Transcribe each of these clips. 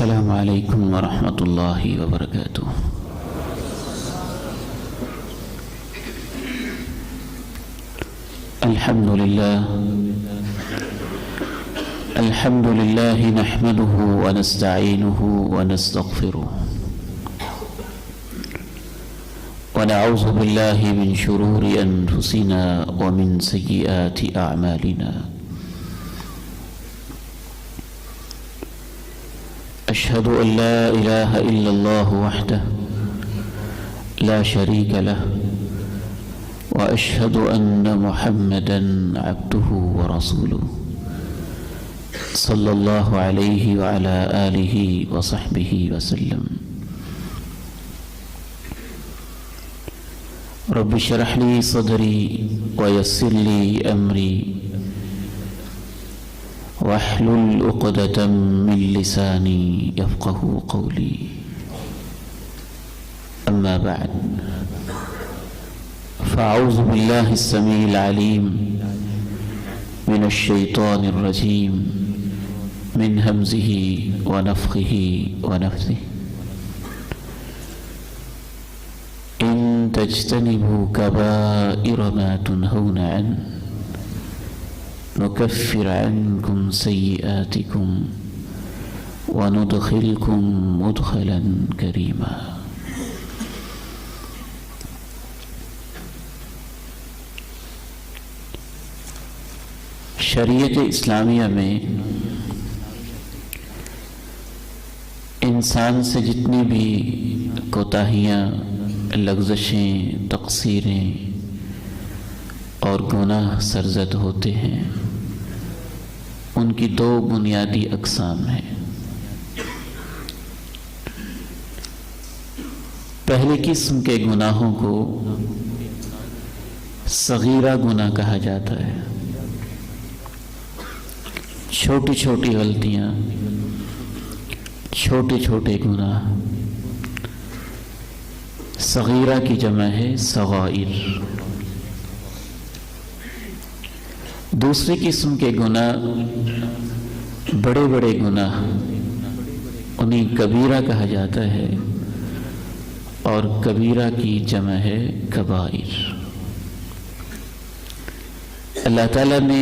السلام علیکم ورحمۃ اللہ وبرکاتہ۔ الحمد للہ نحمده ونستعینه ونستغفره ونعوذ باللہ من شرور انفسنا ومن سیئات اعمالنا، اشہد ان لا الہ الا اللہ وحدہ لا شریک لہ واشہد ان محمدا عبدہ ورسولہ صلی اللہ علیہ وعلی آلہ وصحبہ وسلم۔ رب اشرح لی صدری ویسر لی امری واحلل عقدۃ من لسانی یفقہوا قولی، اما بعد فاعوذ باللہ السمیع العلیم من الشیطان الرجیم من ہمزہ ونفخہ ونفثہ۔ ان تجتنبوا کبائر ما تنہون عنہ نکفر عنکم سیئاتکم وندخلکم مدخلا کریما۔ شریعت اسلامیہ میں انسان سے جتنی بھی کوتاہیاں، لغزشیں، تقصیریں اور گناہ سرزد ہوتے ہیں، ان کی دو بنیادی اقسام ہیں۔ پہلی قسم کے گناہوں کو صغیرہ گناہ کہا جاتا ہے، چھوٹی چھوٹی غلطیاں، چھوٹے چھوٹے گناہ، صغیرہ کی جمع ہے صغائر۔ دوسری قسم کے گناہ بڑے بڑے گناہ، انہیں کبیرہ کہا جاتا ہے، اور کبیرہ کی جمع ہے کبائر۔ اللہ تعالیٰ نے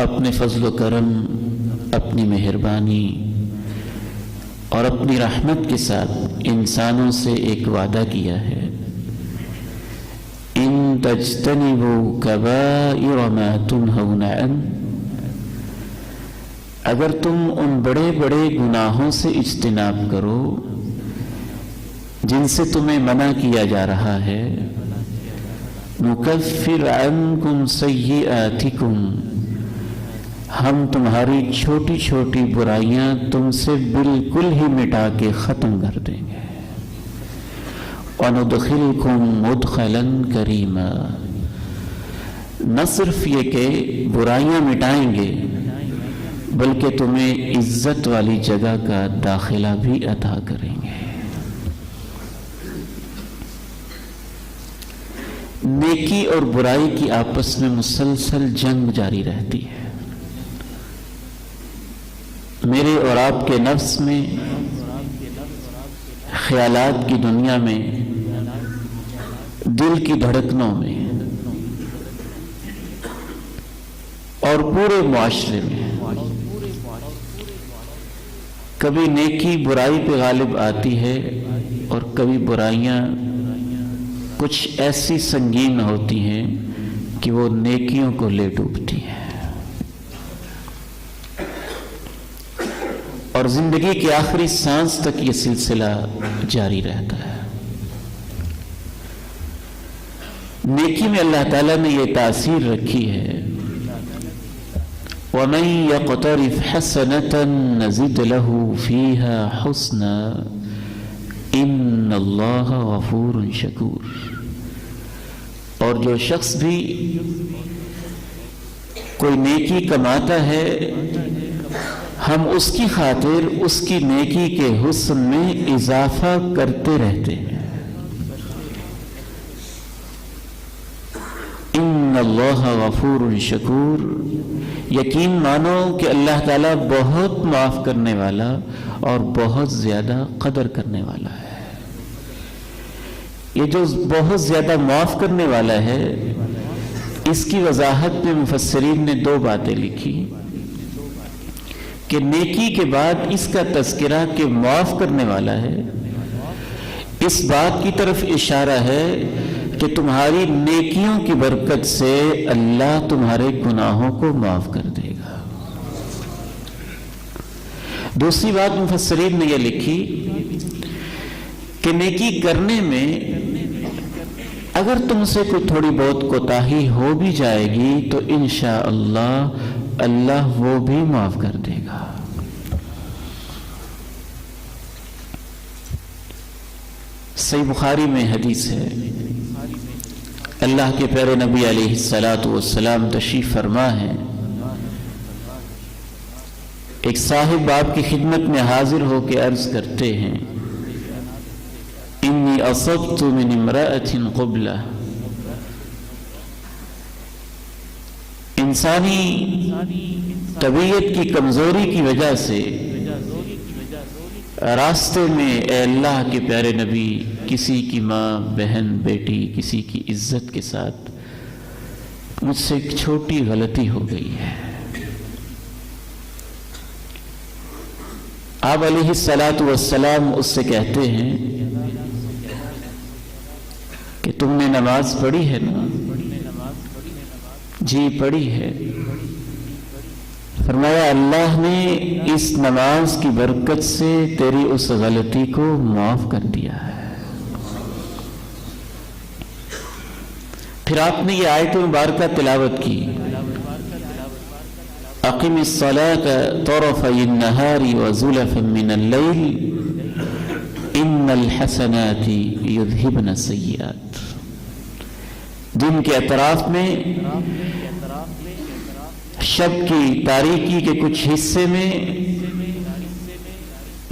اپنے فضل و کرم، اپنی مہربانی اور اپنی رحمت کے ساتھ انسانوں سے ایک وعدہ کیا ہے، ان تجتنبوا کبائر ما تنہون عنہ، اگر تم ان بڑے بڑے گناہوں سے اجتناب کرو جن سے تمہیں منع کیا جا رہا ہے، نکفر عنکم سیئاتکم، ہم تمہاری چھوٹی چھوٹی برائیاں تم سے بالکل ہی مٹا کے ختم کر دیں گے، وَنُدْخِلْكُمْ مُدْخَلًا كَرِيمًا، نہ صرف یہ کہ برائیاں مٹائیں گے بلکہ تمہیں عزت والی جگہ کا داخلہ بھی عطا کریں گے۔ نیکی اور برائی کی آپس میں مسلسل جنگ جاری رہتی ہے۔ میرے اور آپ کے نفس میں، خیالات کی دنیا میں، دل کی دھڑکنوں میں اور پورے معاشرے میں کبھی نیکی برائی پہ غالب آتی ہے، اور کبھی برائیاں کچھ ایسی سنگین ہوتی ہیں کہ وہ نیکیوں کو لے ڈوبتی ہیں، اور زندگی کی آخری سانس تک یہ سلسلہ جاری رہتا ہے۔ نیکی میں اللہ تعالیٰ نے یہ تاثیر رکھی ہے، وَمَن يَقْتَرِفْ حَسَنَةً نَزِدْ لَهُ فِيهَا حُسْنًا إِنَّ اللَّهَ غَفُورٌ شَكُورٌ، اور جو شخص بھی کوئی نیکی کماتا ہے، ہم اس کی خاطر اس کی نیکی کے حسن میں اضافہ کرتے رہتے ہیں۔ ان اللہ غفور شکور، یقین مانو کہ اللہ تعالیٰ بہت معاف کرنے والا اور بہت زیادہ قدر کرنے والا ہے۔ یہ جو بہت زیادہ معاف کرنے والا ہے، اس کی وضاحت میں مفسرین نے دو باتیں لکھی کہ نیکی کے بعد اس کا تذکرہ کہ معاف کرنے والا ہے، اس بات کی طرف اشارہ ہے کہ تمہاری نیکیوں کی برکت سے اللہ تمہارے گناہوں کو معاف کر دے گا۔ دوسری بات مفسرین نے یہ لکھی کہ نیکی کرنے میں اگر تم سے کوئی تھوڑی بہت کوتاہی ہو بھی جائے گی تو انشاءاللہ اللہ وہ بھی معاف کر دے گا۔ صحیح بخاری میں حدیث ہے، اللہ کے پیارے نبی علیہ الصلاۃ والسلام تشریف فرما ہے، ایک صاحب آپ کی خدمت میں حاضر ہو کے عرض کرتے ہیں، انی اصبت من امرأۃ قبلہ، انسانی طبیعت کی کمزوری کی وجہ سے راستے میں اے اللہ کے پیارے نبی کسی کی ماں، بہن، بیٹی، کسی کی عزت کے ساتھ مجھ سے ایک چھوٹی غلطی ہو گئی ہے۔ آپ علیہ الصلاۃ والسلام اس سے کہتے ہیں کہ تم نے نماز پڑھی ہے نا؟ جی پڑھی ہے۔ فرمایا اللہ نے اس نماز کی برکت سے تیری اس غلطی کو معاف کر دیا ہے۔ پھر آپ نے یہ آیت مبارکہ تلاوت کی، اقم الصلاة طرفی النہار وزلفا من اللیل ان الحسنات یذہبن السیئات۔ دن کے اطراف میں، شب کی تاریکی کے کچھ حصے میں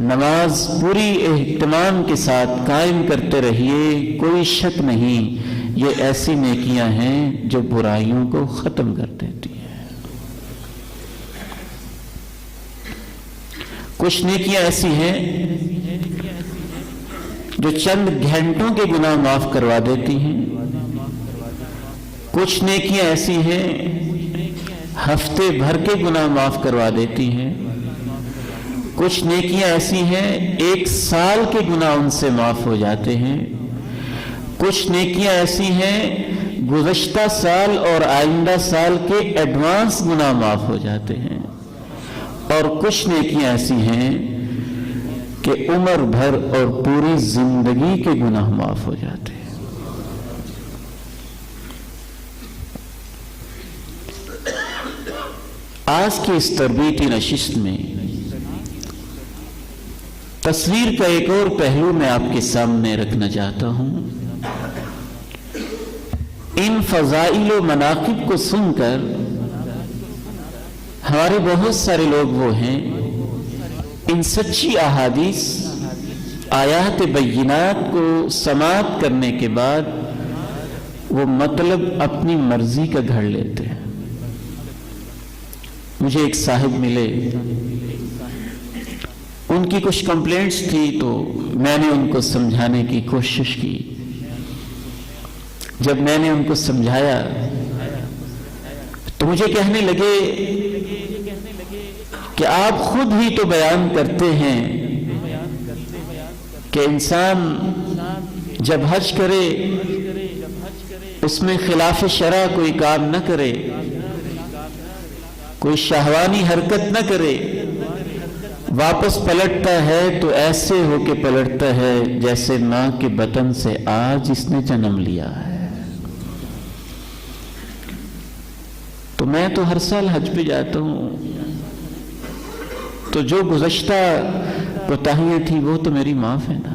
نماز پوری اہتمام کے ساتھ قائم کرتے رہیے، کوئی شک نہیں یہ ایسی نیکیاں ہیں جو برائیوں کو ختم کر دیتی ہیں۔ کچھ نیکیاں ایسی ہیں جو چند گھنٹوں کے گناہ معاف کروا دیتی ہیں، کچھ نیکیاں ایسی ہیں ہفتے بھر کے گناہ معاف کروا دیتی ہیں، کچھ نیکیاں ایسی ہیں 1 سال کے گناہ ان سے معاف ہو جاتے ہیں، کچھ نیکیاں ایسی ہیں گزشتہ سال اور آئندہ سال کے ایڈوانس گناہ معاف ہو جاتے ہیں، اور کچھ نیکیاں ایسی ہیں کہ عمر بھر اور پوری زندگی کے گناہ معاف ہو جاتے ہیں۔ آج کی اس تربیتی نشست میں تصویر کا ایک اور پہلو میں آپ کے سامنے رکھنا چاہتا ہوں۔ ان فضائل و مناقب کو سن کر ہمارے بہت سارے لوگ وہ ہیں، ان سچی احادیث، آیات بینات کو سماعت کرنے کے بعد وہ مطلب اپنی مرضی کا گھڑ لیتے ہیں۔ مجھے ایک صاحب ملے، ان کی کچھ کمپلینٹس تھی تو میں نے ان کو سمجھانے کی کوشش کی۔ جب میں نے ان کو سمجھایا تو مجھے کہنے لگے کہ آپ خود ہی تو بیان کرتے ہیں کہ انسان جب حج کرے اس میں خلاف شرع کوئی کام نہ کرے، کوئی شہوانی حرکت نہ کرے، واپس پلٹتا ہے تو ایسے ہو کے پلٹتا ہے جیسے ماں کے بطن سے آج اس نے جنم لیا ہے۔ تو میں تو ہر سال حج پہ جاتا ہوں، تو جو گزشتہ کوتاہیاں تھیں وہ تو میری معاف ہے نا۔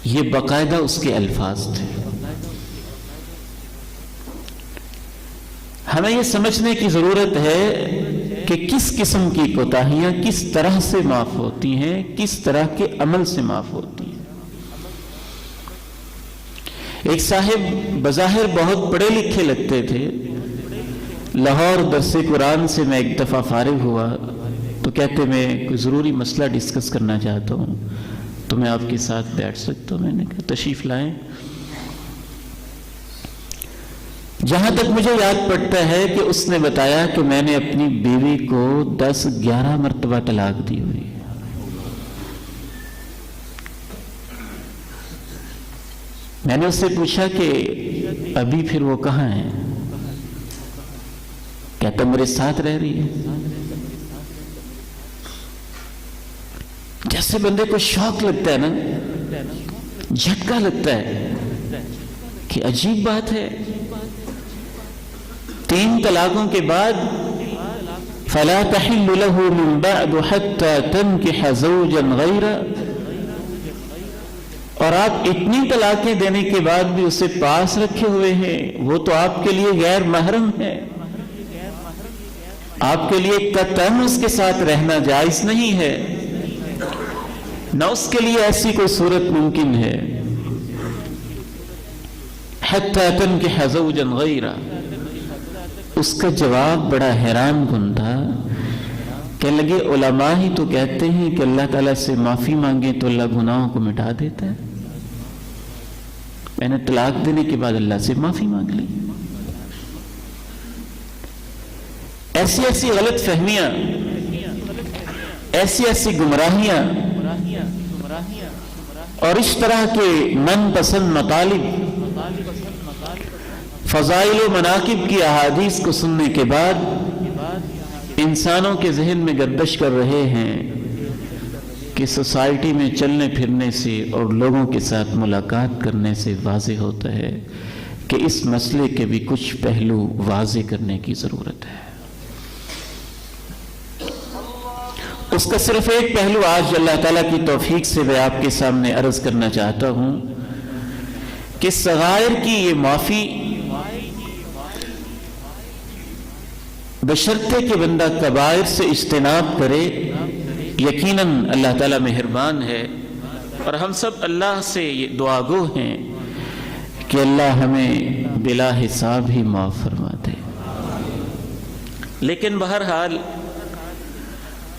یہ باقاعدہ اس کے الفاظ تھے۔ ہمیں یہ سمجھنے کی ضرورت ہے کہ کس قسم کی کوتاہیاں کس طرح سے معاف ہوتی ہیں، کس طرح کے عمل سے معاف ہوتی ہیں۔ ایک صاحب بظاہر بہت پڑھے لکھے لگتے تھے، لاہور درس قرآن سے میں ایک دفعہ فارغ ہوا تو کہتے میں کوئی ضروری مسئلہ ڈسکس کرنا چاہتا ہوں تو میں آپ کے ساتھ بیٹھ سکتا ہوں. میں نے کہا تشریف لائیں. جہاں تک مجھے یاد پڑتا ہے کہ اس نے بتایا کہ میں نے اپنی بیوی کو 10-11 مرتبہ طلاق دی ہوئی. میں نے اس سے پوچھا کہ ابھی پھر وہ کہاں ہیں؟ کہتا میرے ساتھ رہ رہی ہے. جیسے بندے کو شوق لگتا ہے نا، جھٹکا لگتا ہے کہ عجیب بات ہے. 3 طلاقوں کے بعد فلا تحل له من بعد حتى تنكح زوجا غيره، اور آپ اتنی طلاقیں دینے کے بعد بھی اسے پاس رکھے ہوئے ہیں. وہ تو آپ کے لیے غیر محرم ہے، آپ کے لیے قطعاً اس کے ساتھ رہنا جائز نہیں ہے، نہ اس کے لیے ایسی کوئی صورت ممکن ہے. حتی تنکح زوجا غیرہ. اس کا جواب بڑا حیران کن تھا. کہنے لگے علماء ہی تو کہتے ہیں کہ اللہ تعالیٰ سے معافی مانگیں تو اللہ گناہوں کو مٹا دیتا ہے. میں نے طلاق دینے کے بعد اللہ سے معافی مانگ لی. ایسی ایسی غلط فہمیاں، ایسی ایسی گمراہیاں اور اس طرح کے من پسند مطالب، فضائل و مناقب کی احادیث کو سننے کے بعد انسانوں کے ذہن میں گردش کر رہے ہیں کہ سوسائٹی میں چلنے پھرنے سے اور لوگوں کے ساتھ ملاقات کرنے سے واضح ہوتا ہے کہ اس مسئلے کے بھی کچھ پہلو واضح کرنے کی ضرورت ہے. اس کا صرف ایک پہلو آج اللہ تعالیٰ کی توفیق سے میں آپ کے سامنے عرض کرنا چاہتا ہوں کہ صغائر کی یہ معافی بشرطے کہ بندہ کبائر سے اجتناب کرے، یقیناً اللہ تعالیٰ مہربان ہے. اور ہم سب اللہ سے یہ دعا گو ہیں کہ اللہ ہمیں بلا حساب ہی معاف فرما دے. لیکن بہرحال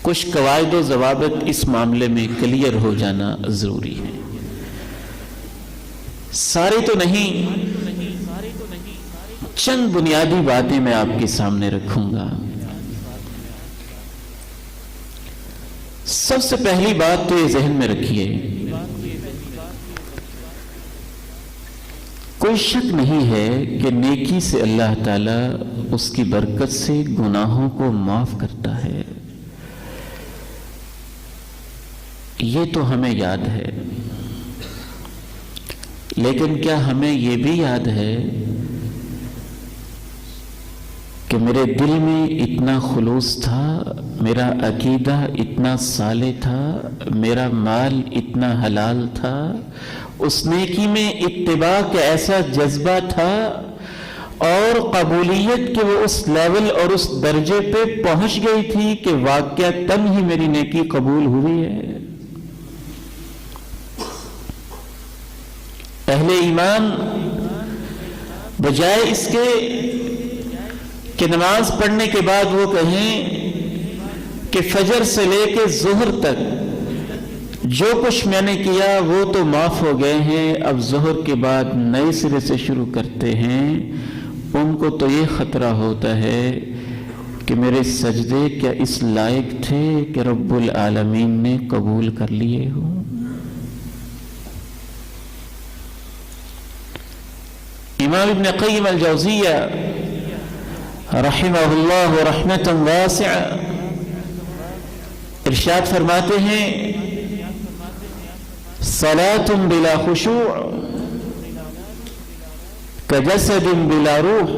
کچھ قواعد و ضوابط اس معاملے میں کلیئر ہو جانا ضروری ہے. سارے تو نہیں، چند بنیادی باتیں میں آپ کے سامنے رکھوں گا. سب سے پہلی بات تو یہ ذہن میں رکھیے، کوئی شک نہیں ہے کہ نیکی سے اللہ تعالیٰ اس کی برکت سے گناہوں کو معاف کرتا ہے. یہ تو ہمیں یاد ہے، لیکن کیا ہمیں یہ بھی یاد ہے کہ میرے دل میں اتنا خلوص تھا، میرا عقیدہ اتنا صالح تھا، میرا مال اتنا حلال تھا، اس نیکی میں اتباع کا ایسا جذبہ تھا اور قبولیت کہ وہ اس لیول اور اس درجے پہ پہنچ گئی تھی کہ واقعتاً ہی میری نیکی قبول ہوئی ہے. اہل ایمان بجائے اس کے کہ نماز پڑھنے کے بعد وہ کہیں کہ فجر سے لے کے ظہر تک جو کچھ میں نے کیا وہ تو معاف ہو گئے ہیں، اب ظہر کے بعد نئے سرے سے شروع کرتے ہیں، ان کو تو یہ خطرہ ہوتا ہے کہ میرے سجدے کیا اس لائق تھے کہ رب العالمین نے قبول کر لیے ہوں. امام ابن قیم الجوزیہ رحمہ اللہ رحمتا واسعہ ارشاد فرماتے ہیں صلاۃ بلا خشوع کجسد بلا روح.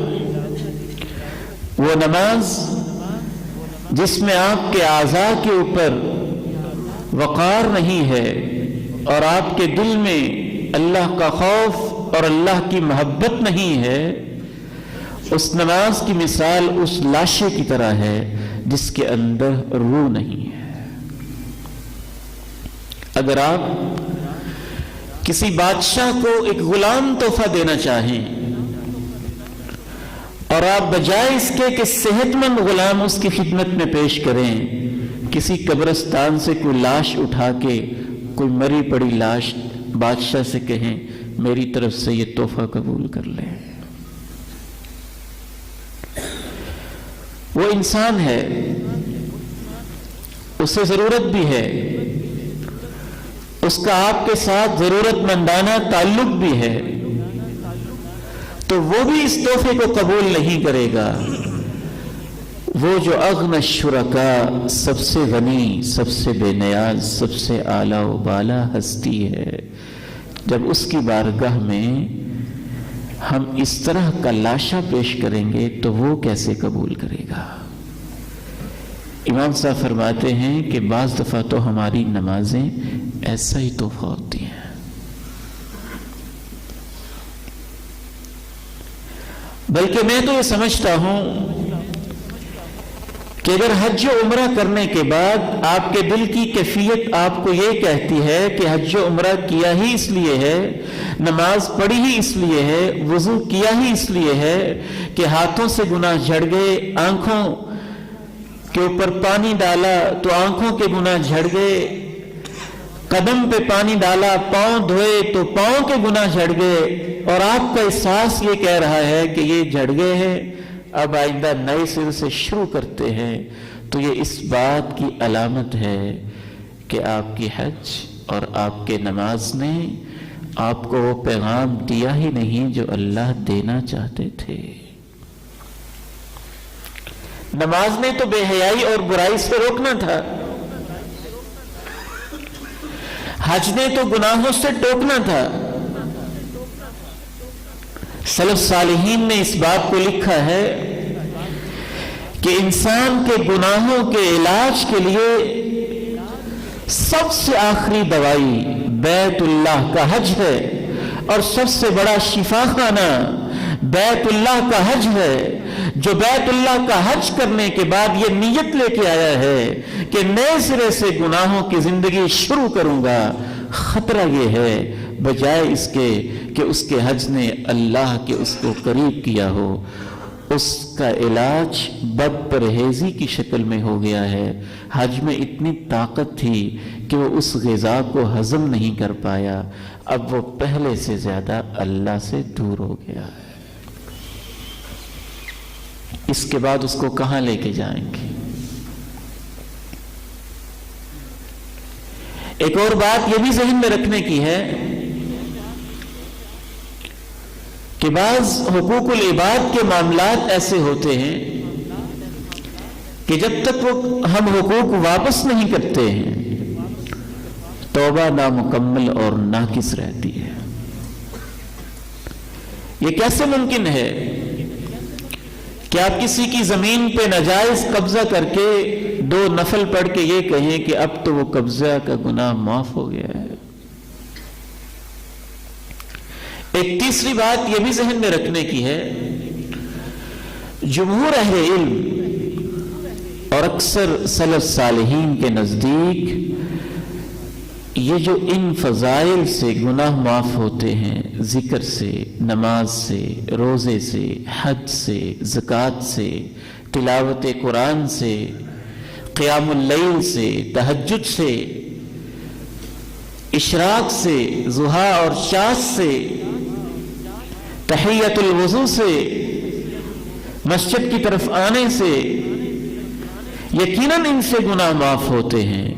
وہ نماز جس میں آپ کے اعضاء کے اوپر وقار نہیں ہے اور آپ کے دل میں اللہ کا خوف اور اللہ کی محبت نہیں ہے، اس نماز کی مثال اس لاشے کی طرح ہے جس کے اندر روح نہیں ہے. اگر آپ کسی بادشاہ کو ایک غلام تحفہ دینا چاہیں اور آپ بجائے اس کے کہ صحت مند غلام اس کی خدمت میں پیش کریں، کسی قبرستان سے کوئی لاش اٹھا کے، کوئی مری پڑی لاش بادشاہ سے کہیں میری طرف سے یہ تحفہ قبول کر لیں۔ وہ انسان ہے، اسے ضرورت بھی ہے، اس کا آپ کے ساتھ ضرورت مندانہ تعلق بھی ہے، تو وہ بھی اس تحفے کو قبول نہیں کرے گا۔ وہ جو اغنى الشرکاء، سب سے غنی، سب سے بے نیاز، سب سے اعلیٰ و بالا ہستی ہے، جب اس کی بارگاہ میں ہم اس طرح کا لاشا پیش کریں گے تو وہ کیسے قبول کرے گا؟ امام صاحب فرماتے ہیں کہ بعض دفعہ تو ہماری نمازیں ایسا ہی تحفہ ہوتی ہیں۔ بلکہ میں تو یہ سمجھتا ہوں کہ اگر حج و عمرہ کرنے کے بعد آپ کے دل کی کیفیت آپ کو یہ کہتی ہے کہ حج و عمرہ کیا ہی اس لیے ہے، نماز پڑھی ہی اس لیے ہے، وضو کیا ہی اس لیے ہے کہ ہاتھوں سے گناہ جھڑ گئے، آنکھوں کے اوپر پانی ڈالا تو آنکھوں کے گناہ جھڑ گئے، قدم پہ پانی ڈالا، پاؤں دھوئے تو پاؤں کے گناہ جھڑ گئے، اور آپ کا احساس یہ کہہ رہا ہے کہ یہ جھڑ گئے ہیں، اب آئندہ نئے سر سے شروع کرتے ہیں، تو یہ اس بات کی علامت ہے کہ آپ کی حج اور آپ کے نماز نے آپ کو وہ پیغام دیا ہی نہیں جو اللہ دینا چاہتے تھے۔ نماز نے تو بے حیائی اور برائی سے روکنا تھا، حج نے تو گناہوں سے ٹوکنا تھا۔ سلف صالحین نے اس بات کو لکھا ہے کہ انسان کے گناہوں کے علاج کے لیے سب سے آخری دوائی بیت اللہ کا حج ہے، اور سب سے بڑا شفا خانہ بیت اللہ کا حج ہے۔ جو بیت اللہ کا حج کرنے کے بعد یہ نیت لے کے آیا ہے کہ نئے سرے سے گناہوں کی زندگی شروع کروں گا، خطرہ یہ ہے بجائے اس کے کہ اس کے حج نے اللہ کے اس کو قریب کیا ہو، اس کا علاج بد پرہیزی کی شکل میں ہو گیا ہے۔ حج میں اتنی طاقت تھی کہ وہ اس غذا کو ہضم نہیں کر پایا، اب وہ پہلے سے زیادہ اللہ سے دور ہو گیا ہے۔ اس کے بعد اس کو کہاں لے کے جائیں گے؟ ایک اور بات یہ بھی ذہن میں رکھنے کی ہے کہ بعض حقوق العباد کے معاملات ایسے ہوتے ہیں کہ جب تک وہ ہم حقوق واپس نہیں کرتے ہیں توبہ نامکمل اور ناقص رہتی ہے۔ یہ کیسے ممکن ہے کہ آپ کسی کی زمین پہ ناجائز قبضہ کر کے 2 نفل پڑھ کے یہ کہیں کہ اب تو وہ قبضہ کا گناہ معاف ہو گیا ہے؟ ایک تیسری بات یہ بھی ذہن میں رکھنے کی ہے، جمہور اہل علم اور اکثر سلف صالحین کے نزدیک یہ جو ان فضائل سے گناہ معاف ہوتے ہیں، ذکر سے، نماز سے، روزے سے، حج سے، زکوٰۃ سے، تلاوت قرآن سے، قیام اللیل سے، تہجد سے، اشراق سے، ضحیٰ اور شاذ سے، تحیۃ الوضو سے، مسجد کی طرف آنے سے، یقیناً ان سے گناہ معاف ہوتے ہیں،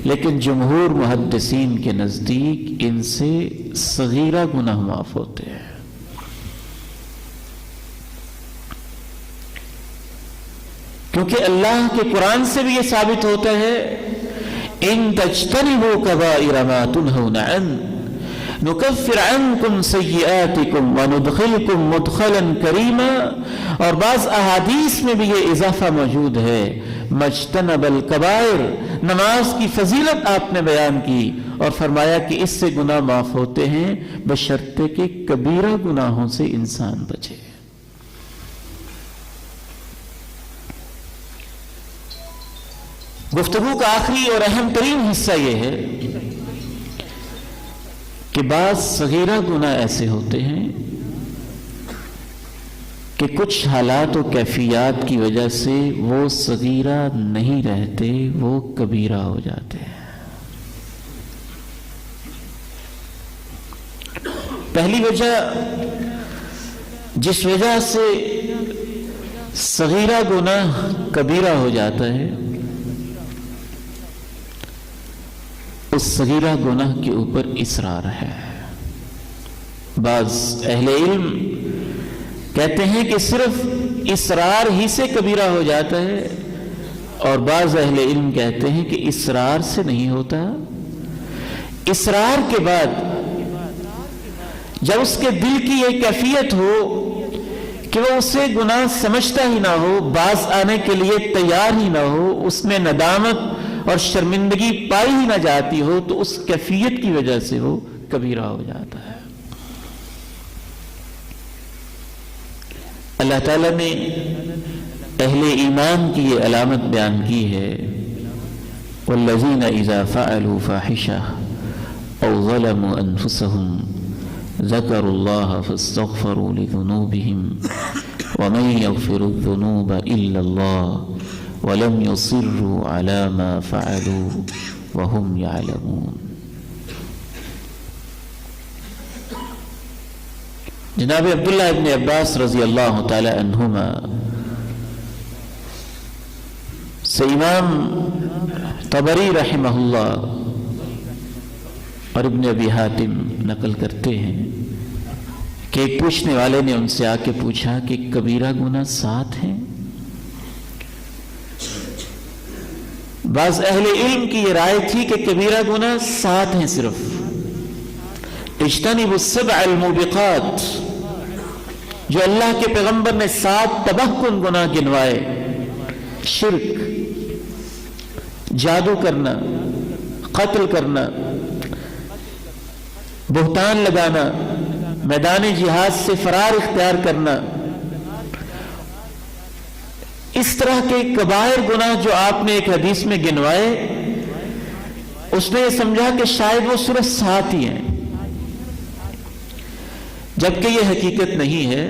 لیکن جمہور محدثین کے نزدیک ان سے صغیرہ گناہ معاف ہوتے ہیں۔ کیونکہ اللہ کے قرآن سے بھی یہ ثابت ہوتا ہے ان تجتنبوا کبائر ما تنہون عنہ نکفر عنکم سیئاتکم وندخلکم مدخلا کریما، اور بعض احادیث میں بھی یہ اضافہ موجود ہے، مجتنب الکبائر، نماز کی فضیلت آپ نے بیان کی اور فرمایا کہ اس سے گناہ معاف ہوتے ہیں بشرطے کہ کبیرہ گناہوں سے انسان بچے۔ گفتگو کا آخری اور اہم ترین حصہ یہ ہے کہ بعض صغیرہ گناہ ایسے ہوتے ہیں کہ کچھ حالات و کیفیات کی وجہ سے وہ صغیرہ نہیں رہتے، وہ کبیرہ ہو جاتے ہیں۔ پہلی وجہ جس وجہ سے صغیرہ گناہ کبیرہ ہو جاتا ہے، اس صغیرہ گناہ کے اوپر اصرار ہے۔ بعض اہل علم کہتے ہیں کہ صرف اصرار ہی سے کبیرہ ہو جاتا ہے، اور بعض اہل علم کہتے ہیں کہ اصرار سے نہیں ہوتا، اصرار کے بعد جب اس کے دل کی یہ کیفیت ہو کہ وہ اسے گناہ سمجھتا ہی نہ ہو، باز آنے کے لیے تیار ہی نہ ہو، اس میں ندامت اور شرمندگی پائی ہی نہ جاتی ہو، تو اس کیفیت کی وجہ سے وہ کبیرہ ہو جاتا ہے۔ اللہ تعالیٰ نے اہل ایمان کی یہ علامت بیان کی ہے، وَالَّذِينَ إِذَا فَعَلُوا فَاحِشَةً أَوْ ظَلَمُوا أَنفُسَهُمْ ذكروا الله فاستغفروا لذنوبهم ومن يغفر الذنوب إلا الله ولم يصروا على ما فعلوا وهم يعلمون۔ جناب عبداللہ ابن عباس رضی اللہ تعالی عنہما سے امام طبری رحمہ اللہ اور ابن ابی حاتم نقل کرتے ہیں کہ ایک پوچھنے والے نے ان سے آ کے پوچھا کہ کبیرہ گناہ 7 ہیں؟ بعض اہل علم کی یہ رائے تھی کہ کبیرہ گناہ 7 ہیں صرف۔ اجتنبوا السبع الموبقات، جو اللہ کے پیغمبر نے 7 تباہ کن گناہ گنوائے، شرک، جادو کرنا، قتل کرنا، بہتان لگانا، میدان جہاد سے فرار اختیار کرنا، اس طرح کے کبائر گناہ جو آپ نے ایک حدیث میں گنوائے، اس نے یہ سمجھا کہ شاید وہ صرف 7 ہی ہیں، جبکہ یہ حقیقت نہیں ہے۔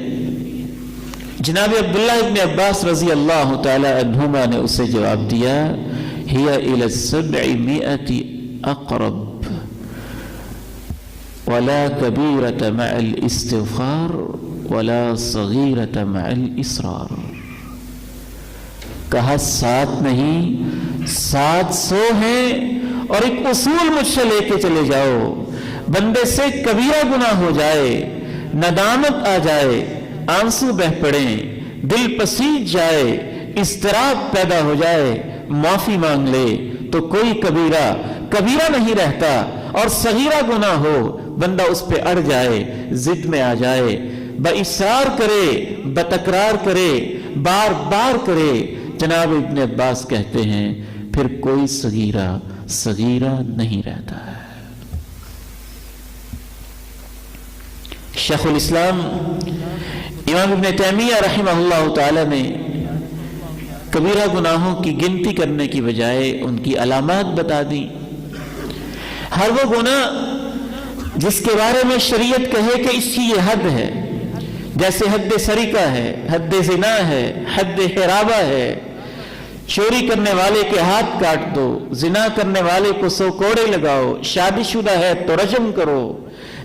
جناب عبداللہ ابن عباس رضی اللہ تعالی عنہما نے اسے جواب دیا، ہی الی ال700 اقرب ولا كبيرة مع الاستغفار ولا صغيرة مع الإصرار۔ کہا 7 نہیں 700 ہیں، اور ایک اصول مجھ سے لے کے چلے جاؤ، بندے سے کبیرہ گناہ ہو جائے، ندامت آ جائے، آنسو بہ پڑیں، دل پسیج جائے، اضطراب پیدا ہو جائے، معافی مانگ لے تو کوئی کبیرہ نہیں رہتا، اور صغیرہ گناہ ہو بندہ اس پہ اڑ جائے، ضد میں آ جائے، باصرار کرے، بتکرار کرے، بار بار کرے، جناب ابن عباس کہتے ہیں پھر کوئی صغیرہ نہیں رہتا ہے۔ شیخ الاسلام امام ابن تیمیہ رحمہ اللہ تعالی نے کبیرہ گناہوں کی گنتی کرنے کی بجائے ان کی علامات بتا دیں۔ ہر وہ گناہ جس کے بارے میں شریعت کہے کہ اس کی یہ حد ہے، جیسے حد سرقہ ہے، حد زنا ہے، حد حرابہ ہے، چوری کرنے والے کے ہاتھ کاٹ دو، زنا کرنے والے کو 100 کوڑے لگاؤ، شادی شدہ ہے تو رجم کرو،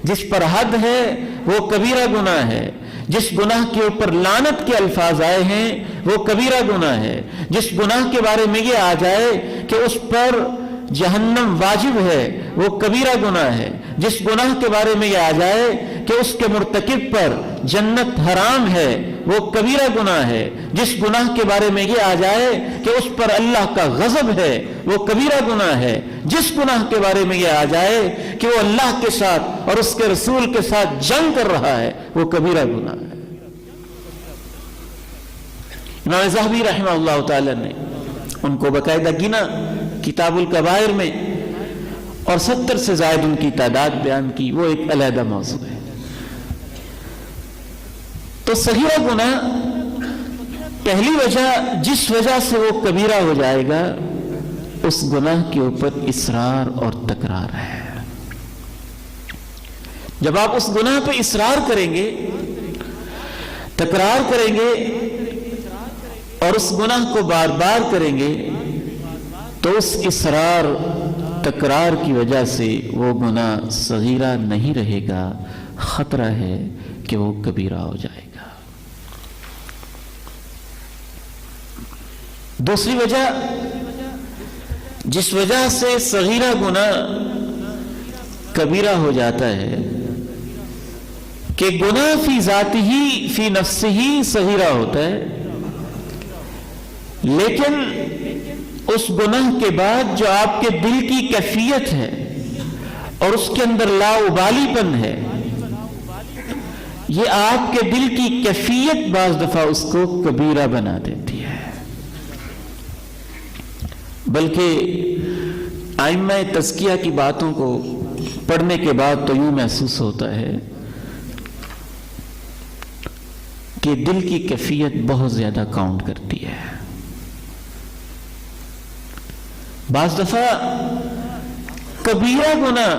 جس پر حد ہے وہ کبیرہ گناہ ہے۔ جس گناہ کے اوپر لعنت کے الفاظ آئے ہیں وہ کبیرہ گناہ ہے۔ جس گناہ کے بارے میں یہ آ جائے کہ اس پر جہنم واجب ہے وہ کبیرہ گناہ ہے۔ جس گناہ کے بارے میں یہ آ جائے کہ اس کے مرتکب پر جنت حرام ہے وہ کبیرہ گناہ ہے۔ جس گناہ کے بارے میں یہ آ جائے کہ اس پر اللہ کا غضب ہے وہ کبیرہ گناہ ہے۔ جس گناہ کے بارے میں یہ آ جائے کہ وہ اللہ کے ساتھ اور اس کے رسول کے ساتھ جنگ کر رہا ہے وہ کبیرہ گناہ ہے۔ امام ذہبی رحمہ اللہ تعالی نے ان کو باقاعدہ گنا کتاب الکبائر میں، اور 70 سے زائد ان کی تعداد بیان کی، وہ ایک علیحدہ موضوع ہے۔ تو صغیرہ گناہ پہلی وجہ جس وجہ سے وہ کبیرہ ہو جائے گا اس گناہ کے اوپر اصرار اور تکرار ہے۔ جب آپ اس گناہ پہ اصرار کریں گے، تکرار کریں گے اور اس گناہ کو بار بار کریں گے تو اس اصرار تکرار کی وجہ سے وہ گناہ صغیرہ نہیں رہے گا، خطرہ ہے کہ وہ کبیرہ ہو جائے گا۔ دوسری وجہ جس وجہ سے صغیرہ گناہ کبیرہ ہو جاتا ہے کہ گناہ فی ذات ہی فی نفس ہی صغیرہ ہوتا ہے، لیکن اس گناہ کے بعد جو آپ کے دل کی کیفیت ہے اور اس کے اندر لاابالی پن ہے، یہ آپ کے دل کی کیفیت بعض دفعہ اس کو کبیرہ بنا دیتی ہے۔ بلکہ ائمہ تزکیہ کی باتوں کو پڑھنے کے بعد تو یوں محسوس ہوتا ہے کہ دل کی کیفیت بہت زیادہ کاؤنٹ کرتی ہے۔ بعض دفعہ کبیرہ گناہ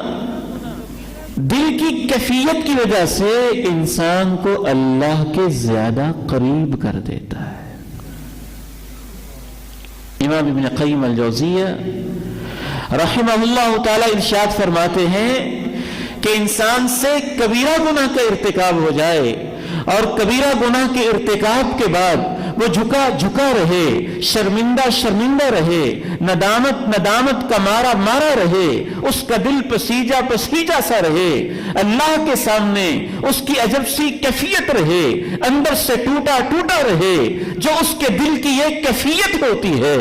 دل کی کیفیت کی وجہ سے انسان کو اللہ کے زیادہ قریب کر دیتا ہے۔ امام ابن قیم الجوزیہ رحمہ اللہ تعالی ارشاد فرماتے ہیں کہ انسان سے کبیرہ گناہ کا ارتکاب ہو جائے اور کبیرہ گناہ کے ارتکاب کے بعد وہ جھکا رہے، شرمندہ رہے، ندامت کا مارا رہے، اس کا دل پسیجا سا رہے، اللہ کے سامنے اس کی عجب سی کیفیت رہے، اندر سے ٹوٹا رہے، جو اس کے دل کی یہ کیفیت ہوتی ہے،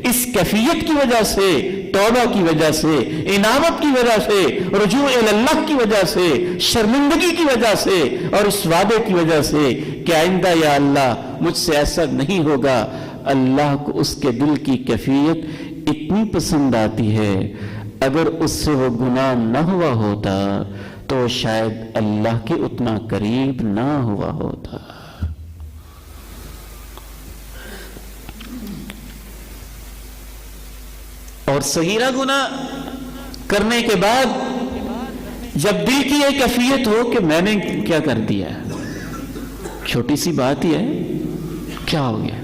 اس کیفیت کی وجہ سے، توبہ کی وجہ سے، انابت کی وجہ سے، رجوع اللہ کی وجہ سے، شرمندگی کی وجہ سے اور اس وعدے کی وجہ سے کہ آئندہ یا اللہ مجھ سے ایسا نہیں ہوگا، اللہ کو اس کے دل کی کیفیت اتنی پسند آتی ہے، اگر اس سے وہ گناہ نہ ہوا ہوتا تو شاید اللہ کے اتنا قریب نہ ہوا ہوتا۔ اور صغیرہ گناہ کرنے کے بعد جب دل کی یہ کیفیت ہو کہ میں نے کیا کر دیا ہے، چھوٹی سی بات ہی ہے، کیا ہو گیا،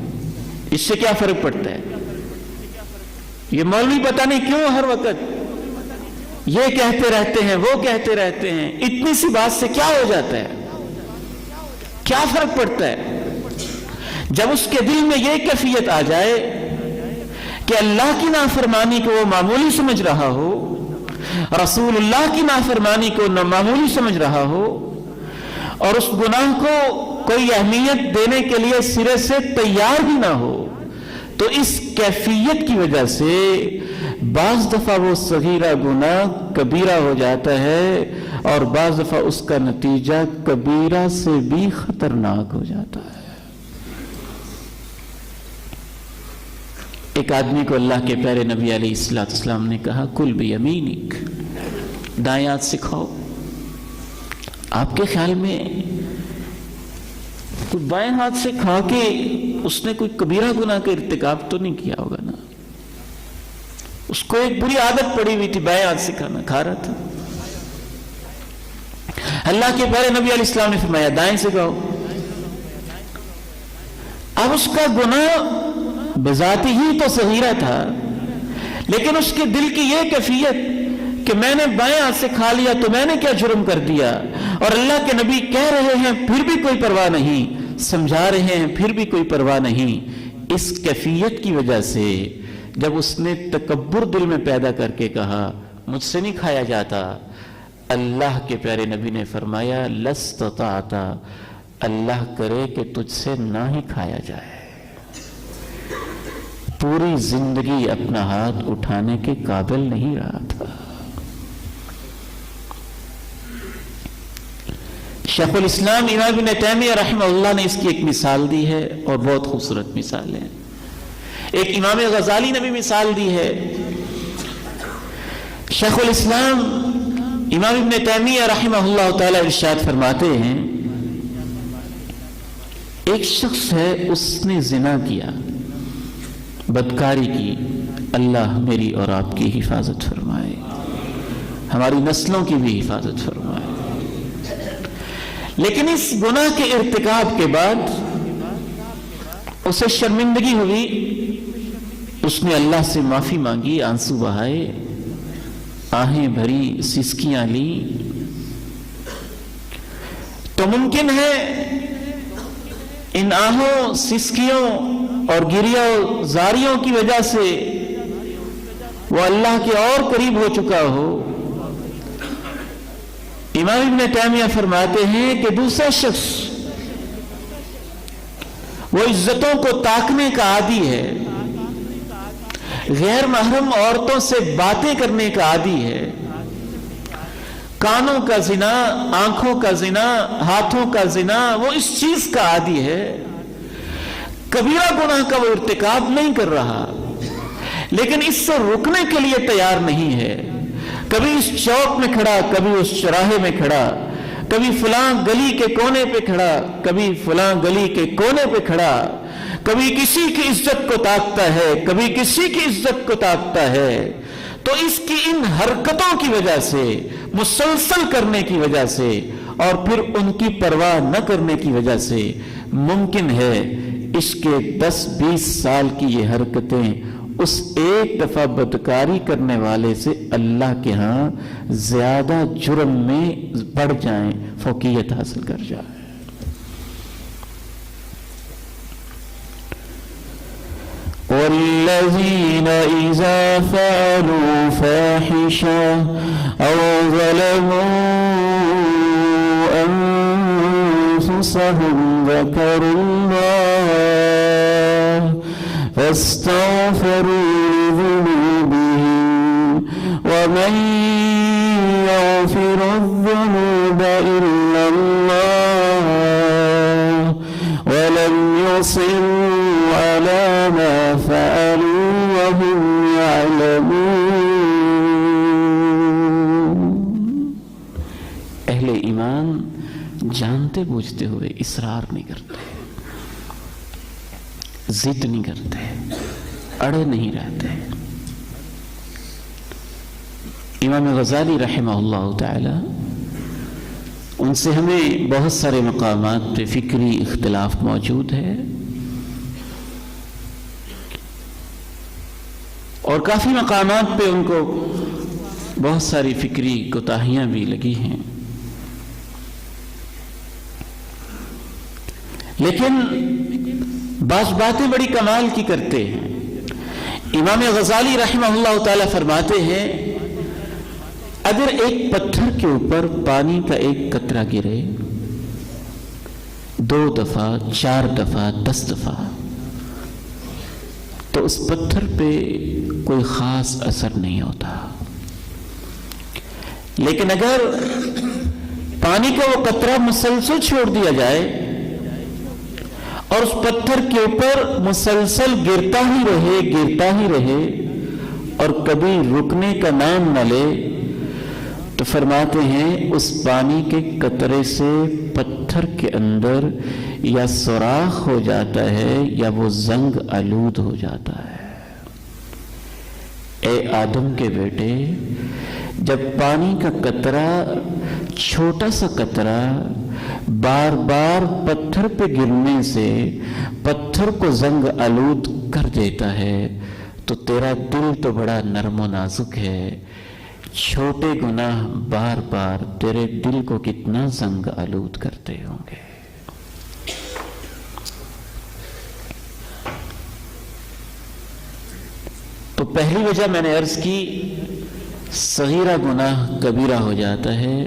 اس سے کیا فرق پڑتا ہے، یہ مولوی پتہ نہیں کیوں ہر وقت یہ کہتے رہتے ہیں وہ کہتے رہتے ہیں، اتنی سی بات سے کیا ہو جاتا ہے، کیا فرق پڑتا ہے۔ جب اس کے دل میں یہ کیفیت آ جائے کہ اللہ کی نافرمانی کو وہ معمولی سمجھ رہا ہو، رسول اللہ کی نافرمانی کو معمولی سمجھ رہا ہو اور اس گناہ کو کوئی اہمیت دینے کے لیے سرے سے تیار بھی نہ ہو، تو اس کیفیت کی وجہ سے بعض دفعہ وہ صغیرہ گناہ کبیرہ ہو جاتا ہے اور بعض دفعہ اس کا نتیجہ کبیرہ سے بھی خطرناک ہو جاتا ہے۔ ایک آدمی کو اللہ کے پیارے نبی علیہ السلام نے کہا کل بیمینک، دائیں ہاتھ سے کھاؤ۔ آپ کے خیال میں کوئی بائیں ہاتھ سے کھا کے اس نے کوئی کبیرہ گناہ کا ارتکاب تو نہیں کیا ہوگا نا، اس کو ایک بری عادت پڑی ہوئی تھی بائیں ہاتھ سے کھانا، کھا رہا تھا۔ اللہ کے پیارے نبی علیہ السلام نے فرمایا دائیں سے کھاؤ۔ اب اس کا گناہ بذات ہی تو صغیرہ تھا، لیکن اس کے دل کی یہ کیفیت کہ میں نے بائیں ہاتھ سے کھا لیا تو میں نے کیا جرم کر دیا، اور اللہ کے نبی کہہ رہے ہیں پھر بھی کوئی پرواہ نہیں، سمجھا رہے ہیں پھر بھی کوئی پرواہ نہیں۔ اس کیفیت کی وجہ سے جب اس نے تکبر دل میں پیدا کر کے کہا مجھ سے نہیں کھایا جاتا، اللہ کے پیارے نبی نے فرمایا لستطعت، اللہ کرے کہ تجھ سے نہ ہی کھایا جائے، پوری زندگی اپنا ہاتھ اٹھانے کے قابل نہیں رہا تھا۔ شیخ الاسلام امام ابن تیمیہ رحمہ اللہ نے اس کی ایک مثال دی ہے اور بہت خوبصورت مثال ہے۔ ایک امام غزالی نے بھی مثال دی ہے۔ شیخ الاسلام امام ابن تیمیہ رحمہ اللہ تعالی ارشاد فرماتے ہیں ایک شخص ہے، اس نے زنا کیا، بدکاری کی، اللہ میری اور آپ کی حفاظت فرمائے، ہماری نسلوں کی بھی حفاظت فرمائے، لیکن اس گناہ کے ارتکاب کے بعد اسے شرمندگی ہوئی، اس نے اللہ سے معافی مانگی، آنسو بہائے، آہیں بھری، سسکیاں لی، تو ممکن ہے ان آہوں، سسکیوں اور گریوں زاریوں کی وجہ سے وہ اللہ کے اور قریب ہو چکا ہو۔ امام ابن تیمیہ فرماتے ہیں کہ دوسرا شخص وہ عزتوں کو تاکنے کا عادی ہے، غیر محرم عورتوں سے باتیں کرنے کا عادی ہے، کانوں کا زنا، آنکھوں کا زنا، ہاتھوں کا زنا، وہ اس چیز کا عادی ہے، کبیرہ گناہ کا وہ ارتکاب نہیں کر رہا، لیکن اس سے رکنے کے لیے تیار نہیں ہے۔ کبھی اس چوک میں کھڑا، کبھی اس چوراہے میں کھڑا، کبھی فلاں گلی کے کونے پہ کھڑا، کبھی فلاں گلی کے کونے پہ کھڑا، کبھی کسی کی عزت کو تاکتا ہے، کبھی کسی کی عزت کو تاکتا ہے۔ تو اس کی ان حرکتوں کی وجہ سے، مسلسل کرنے کی وجہ سے، اور پھر ان کی پرواہ نہ کرنے کی وجہ سے ممکن ہے اس کے 10-20 سال کی یہ حرکتیں اس ایک دفعہ بدکاری کرنے والے سے اللہ کے ہاں زیادہ جرم میں بڑھ جائیں، فوقیت حاصل کر جائیں۔ وَالَّذِينَ إِذَا فَعَلُوا فَاحِشَةً أَوْ ظَلَمُوا أَنفُسَهُمْ ذَكَرُوا اللَّهَ فَاسْتَغْفَرُوا لِذُنُوبِهِمْ وَمَنْ يَغْفِرُ الذُّنُوبَ إِلَّا اللَّهُ وَلَمْ يُصِرُّوا عَلَى مَا فَعَلُوا وَهُمْ يَعْلَمُونَ۔ اہل ایمان جانتے بوجھتے ہوئے اصرار نہیں کرتے، ضد نہیں کرتے، اڑے نہیں رہتے۔ امام غزالی رحمہ اللہ تعالی، ان سے ہمیں بہت سارے مقامات پہ فکری اختلاف موجود ہے، اور کافی مقامات پہ ان کو بہت ساری فکری کوتاہیاں بھی لگی ہیں، لیکن بعض باتیں بڑی کمال کی کرتے ہیں۔ امام غزالی رحمہ اللہ تعالی فرماتے ہیں، اگر ایک پتھر کے اوپر پانی کا ایک قطرہ گرے 2 دفعہ، 4 دفعہ، 10 دفعہ، تو اس پتھر پہ کوئی خاص اثر نہیں ہوتا، لیکن اگر پانی کا وہ قطرہ مسلسل چھوڑ دیا جائے اور اس پتھر کے اوپر مسلسل گرتا ہی رہے اور کبھی رکنے کا نام نہ لے، تو فرماتے ہیں اس پانی کے قطرے سے پتھر کے اندر یا سوراخ ہو جاتا ہے یا وہ زنگ آلود ہو جاتا ہے۔ اے آدم کے بیٹے، جب پانی کا قطرہ، چھوٹا سا قطرہ بار بار پتھر پہ گرنے سے پتھر کو زنگ آلود کر دیتا ہے، تو تیرا دل تو بڑا نرم و نازک ہے، چھوٹے گناہ بار بار تیرے دل کو کتنا زنگ آلود کرتے ہوں گے۔ تو پہلی وجہ میں نے عرض کی، صغیرہ گناہ کبیرہ ہو جاتا ہے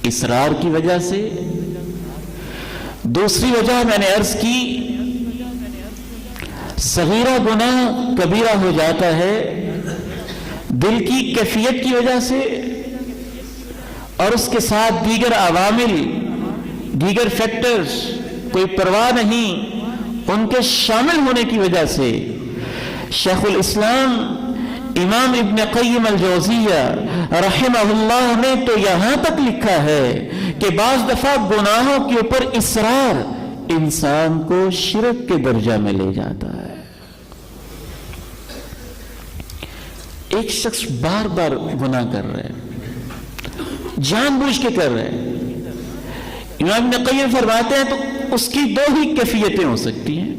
اصرار کی وجہ سے۔ دوسری وجہ میں نے عرض کی، صغیرہ گناہ کبیرہ ہو جاتا ہے دل کی کیفیت کی وجہ سے، اور اس کے ساتھ دیگر عوامل، دیگر فیکٹرز کوئی پرواہ نہیں ان کے شامل ہونے کی وجہ سے۔ شیخ الاسلام امام ابن قیم الجوزیہ رحمہ اللہ نے تو یہاں تک لکھا ہے کہ بعض دفعہ گناہوں کے اوپر اصرار انسان کو شرک کے درجہ میں لے جاتا ہے۔ ایک شخص بار بار گناہ کر رہے ہیں، جان بوجھ کے کر رہے ہیں، امام ابن قیم فرماتے ہیں تو اس کی دو ہی کیفیتیں ہو سکتی ہیں،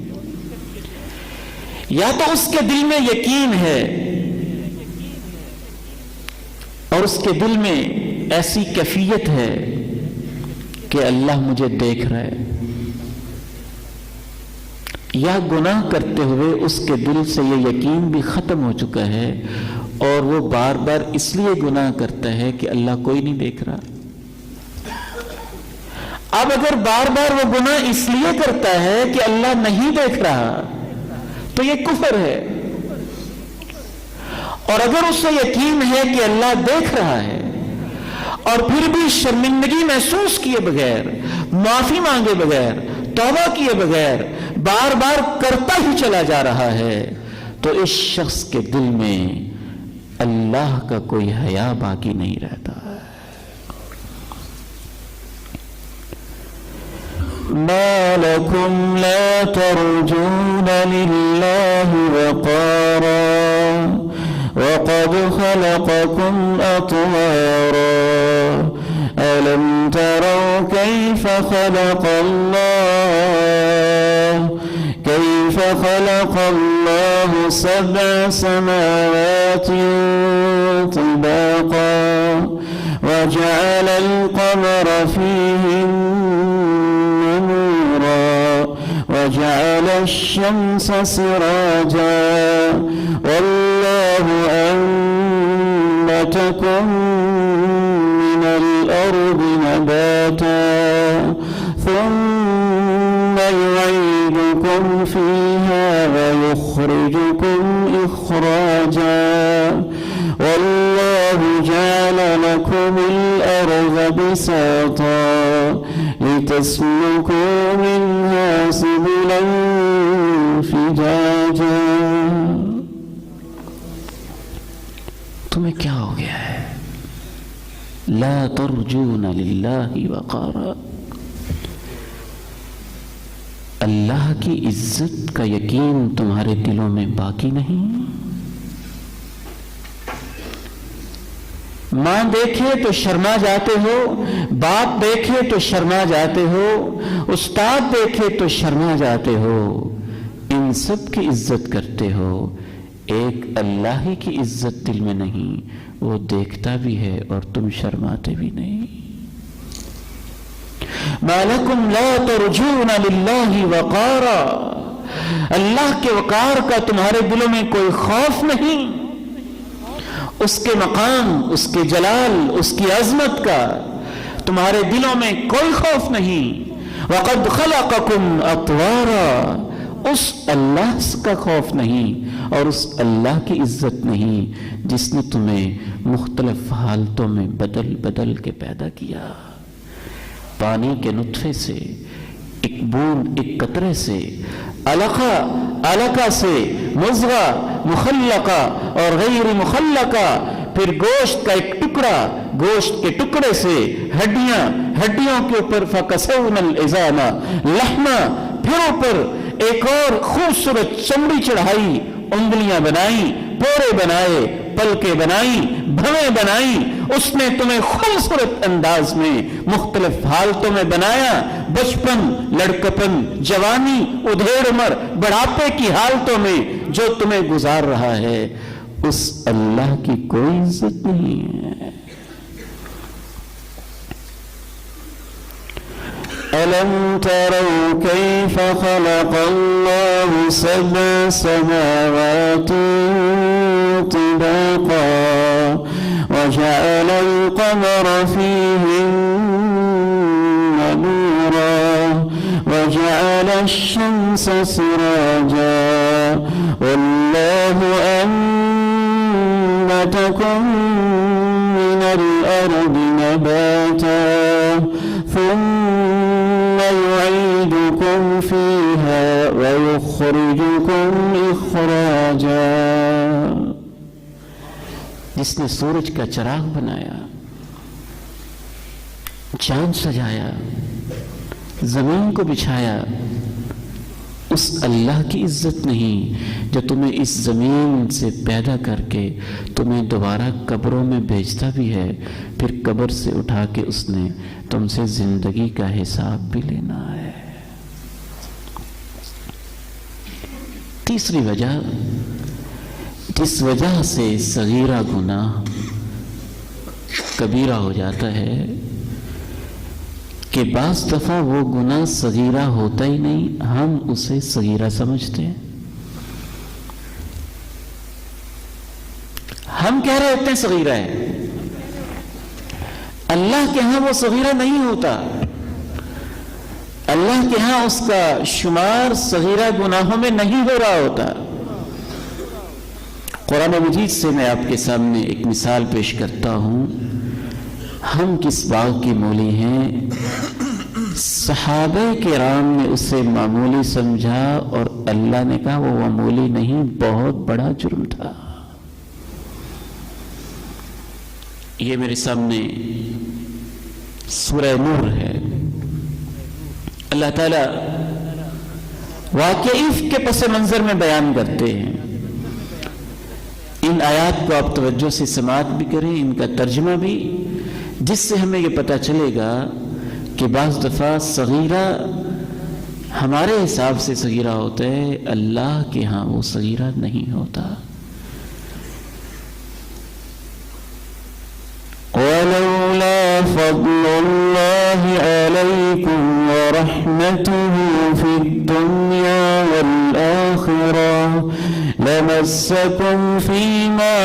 یا تو اس کے دل میں یقین ہے اور اس کے دل میں ایسی کیفیت ہے کہ اللہ مجھے دیکھ رہا ہے، یا گناہ کرتے ہوئے اس کے دل سے یہ یقین بھی ختم ہو چکا ہے اور وہ بار بار اس لیے گناہ کرتا ہے کہ اللہ کوئی نہیں دیکھ رہا۔ اب اگر بار بار وہ گناہ اس لیے کرتا ہے کہ اللہ نہیں دیکھ رہا تو یہ کفر ہے، اور اگر اسے یقین ہے کہ اللہ دیکھ رہا ہے اور پھر بھی شرمندگی محسوس کیے بغیر، معافی مانگے بغیر، توبہ کیے بغیر بار بار کرتا ہی چلا جا رہا ہے، تو اس شخص کے دل میں اللہ کا کوئی حیا باقی نہیں رہتا۔ ما لكم لا ترجون لله وقارا وقد خلقكم أطوارا ألم تروا كيف خلق الله 7 سماوات طباقا وجعل القمر فيهن وجعل الشمس سراجا والله أنبتكم من الأرض نباتا ثم يعيدكم فيها ويخرجكم إخراجا والله جعل لكم الأرض بساطا لتسلكوا منها سبلا فجاجا۔ تمہیں کیا ہو گیا ہے؟ لا ترجون للہ وقارا، اللہ کی عزت کا یقین تمہارے دلوں میں باقی نہیں؟ ماں دیکھے تو شرما جاتے ہو، باپ دیکھے تو شرما جاتے ہو، استاد دیکھے تو شرما جاتے ہو، ان سب کی عزت کرتے ہو، ایک اللہ ہی کی عزت دل میں نہیں، وہ دیکھتا بھی ہے اور تم شرماتے بھی نہیں۔ ما لکم لا ترجون للہ وقارا، اللہ کے وقار کا تمہارے دلوں میں کوئی خوف نہیں، اس کے مقام، اس کے جلال، اس کی عظمت کا تمہارے دلوں میں کوئی خوف نہیں۔ وَقَدْ خَلَقَكُمْ أَطْوَارًا، اس اللہ کا خوف نہیں اور اس اللہ کی عزت نہیں جس نے تمہیں مختلف حالتوں میں بدل بدل کے پیدا کیا۔ پانی کے نطفے سے، ایک بوند، ایک قطرے سے، علقہ سے، مضغہ، مخلقہ اور غیر مخلقہ، پھر گوشت کا ایک ٹکڑا، گوشت کے ٹکڑے سے ہڈیاں، ہڈیوں کے اوپر فَكَسَوْنَا الْعِظَامَ لَحْمًا، پھر اوپر ایک اور خوبصورت چمڑی چڑھائی، انگلیاں بنائی، پورے بنائے، پلکیں بنائی، بھویں بنائی، اس نے تمہیں خوبصورت انداز میں مختلف حالتوں میں بنایا، بچپن، لڑکپن، جوانی، ادھیڑ عمر، بڑھاپے کی حالتوں میں جو تمہیں گزار رہا ہے، اس اللہ کی کوئی عزت نہیں ہے۔ أَلَمْ تَرَوْا كَيْفَ خَلَقَ اللَّهُ 7 سَمَاوَاتٍ طِبَاقًا وَجَعَلَ الْقَمَرَ فِيهِنَّ نُورًا وَجَعَلَ الشَّمْسَ سِرَاجًا وَاللَّهُ أَنبَتَكُم مِّنَ الْأَرْضِ نَبَاتًا ثم يعيدكم فيها ويخرجكم إخراجا۔ جس نے سورج کا چراغ بنایا، چاند سجایا، زمین کو بچھایا، اس اللہ کی عزت نہیں جو تمہیں اس زمین سے پیدا کر کے تمہیں دوبارہ قبروں میں بھیجتا بھی ہے، پھر قبر سے اٹھا کے اس نے تم سے زندگی کا حساب بھی لینا ہے۔ تیسری وجہ جس وجہ سے صغیرہ گناہ کبیرہ ہو جاتا ہے کہ بعض دفعہ وہ گناہ صغیرہ ہوتا ہی نہیں، ہم اسے صغیرہ سمجھتے ہیں۔ ہم کہہ رہے ہوتے ہیں صغیرہ ہے، اللہ کے ہاں وہ صغیرہ نہیں ہوتا۔ اللہ کے ہاں اس کا شمار صغیرہ گناہوں میں نہیں ہو رہا ہوتا۔ قرآن مجید سے میں آپ کے سامنے ایک مثال پیش کرتا ہوں۔ ہم کس باغ کی مولی ہیں؟ صحابہ کرام نے اسے معمولی سمجھا اور اللہ نے کہا وہ معمولی نہیں، بہت بڑا جرم تھا۔ یہ میرے سامنے سورہ نور ہے۔ اللہ تعالیٰ واقعہ عفق کے پس منظر میں بیان کرتے ہیں۔ ان آیات کو آپ توجہ سے سماعت بھی کریں، ان کا ترجمہ بھی، جس سے ہمیں یہ پتہ چلے گا کہ بعض دفعہ صغیرہ ہمارے حساب سے صغیرہ ہوتا ہے، اللہ کے ہاں وہ صغیرہ نہیں ہوتا۔ وَلَوْلَا فَضْلُ اللَّهِ عَلَيْكُمْ وَرَحْمَتُهُ فِي الدُّنْيَا وَالْآخِرَةِ لَمَسَّكُمْ فِيمَا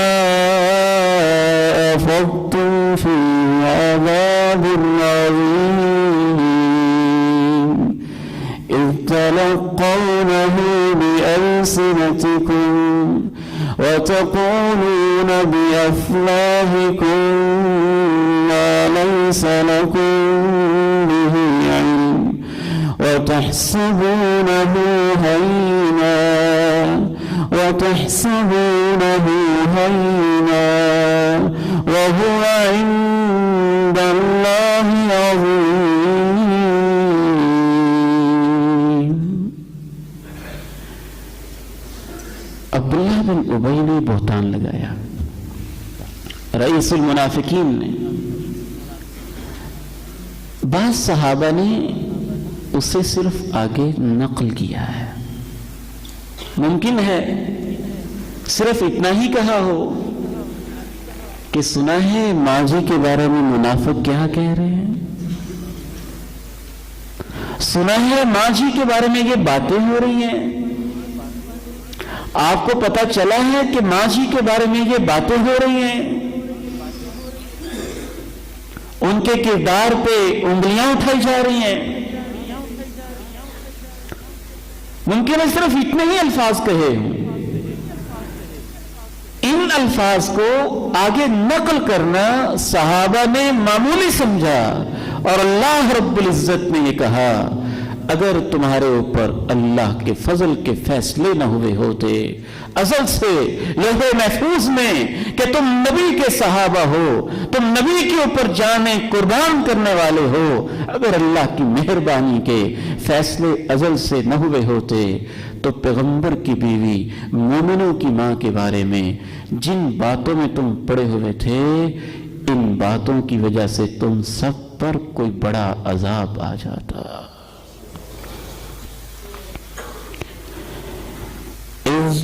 أَفَضْتُمْ فِيهِ عَذَابٌ عَظِيمٌ إِذْ تَلَقَّوْنَهُ بِأَلْسِنَتِكُمْ وتقولون بأفواهكم ما ليس لكم به علم وتحسبونه هينا وهو عند الله عظيم۔ عبداللہ بن ابی نے بہتان لگایا، رئیس المنافقین نے۔ بعض صحابہ نے اسے صرف آگے نقل کیا ہے۔ ممکن ہے صرف اتنا ہی کہا ہو کہ سنا ہے ماضی کے بارے میں منافق کیا کہہ رہے ہیں، سنا ہے ماضی کے بارے میں یہ باتیں ہو رہی ہیں، آپ کو پتا چلا ہے کہ ماضی کے بارے میں یہ باتیں ہو رہی ہیں، ان کے کردار پہ انگلیاں اٹھائی جا رہی ہیں۔ ممکن ہے صرف اتنے ہی الفاظ کہے ہوں۔ ان الفاظ کو آگے نقل کرنا صحابہ نے معمولی سمجھا، اور اللہ رب العزت نے یہ کہا اگر تمہارے اوپر اللہ کے فضل کے فیصلے نہ ہوئے ہوتے ازل سے لوح محفوظ میں کہ تم نبی کے صحابہ ہو، تم نبی کے اوپر جانیں قربان کرنے والے ہو، اگر اللہ کی مہربانی کے فیصلے ازل سے نہ ہوئے ہوتے تو پیغمبر کی بیوی مومنوں کی ماں کے بارے میں جن باتوں میں تم پڑے ہوئے تھے، ان باتوں کی وجہ سے تم سب پر کوئی بڑا عذاب آ جاتا۔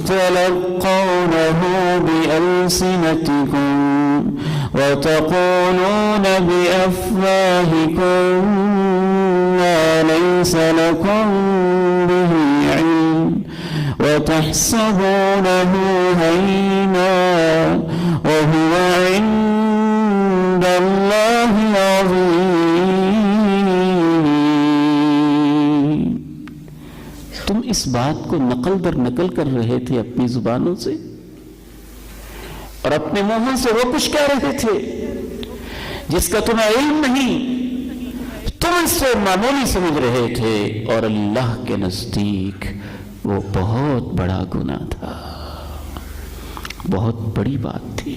تلقونه بألسنتكم وتقولون بأفواهكم ما ليس لكم به علم وتحسبونه هينا وهو عند الله عظيم۔ تم اس بات کو نقل در نقل کر رہے تھے اپنی زبانوں سے، اور اپنے منہوں سے وہ کچھ کہہ رہے تھے جس کا تمہیں علم نہیں، تم اس سے معمولی سمجھ رہے تھے، اور اللہ کے نزدیک وہ بہت بڑا گناہ تھا، بہت بڑی بات تھی۔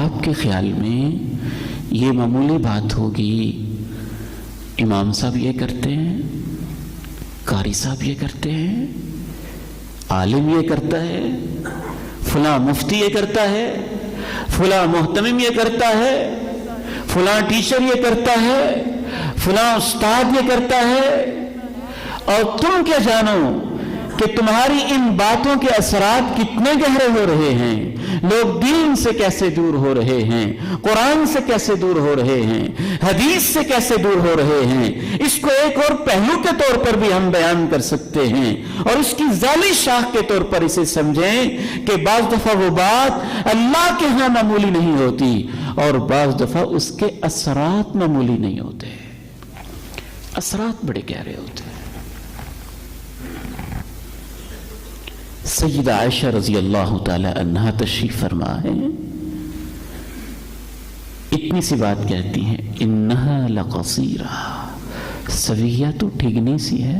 آپ کے خیال میں یہ معمولی بات ہوگی؟ امام صاحب یہ کرتے ہیں، قاری صاحب یہ کرتے ہیں، عالم یہ کرتا ہے، فلاں مفتی یہ کرتا ہے، فلاں محتمم یہ کرتا ہے، فلاں ٹیچر یہ کرتا ہے، فلاں استاد یہ کرتا ہے، اور تم کیا جانو کہ تمہاری ان باتوں کے اثرات کتنے گہرے ہو رہے ہیں، لوگ دین سے کیسے دور ہو رہے ہیں، قرآن سے کیسے دور ہو رہے ہیں، حدیث سے کیسے دور ہو رہے ہیں۔ اس کو ایک اور پہلو کے طور پر بھی ہم بیان کر سکتے ہیں، اور اس کی ذالی شاخ کے طور پر اسے سمجھیں کہ بعض دفعہ وہ بات اللہ کے ہاں معمولی نہیں ہوتی، اور بعض دفعہ اس کے اثرات معمولی نہیں ہوتے، اثرات بڑے گہرے ہوتے ہیں۔ سیدہ عائشہ رضی اللہ تعالی عنہا تشریف فرما ہے، اتنی سی بات کہتی ہیں، انہا لقصیرہ، صفیہ تو ٹھگنی سی ہے،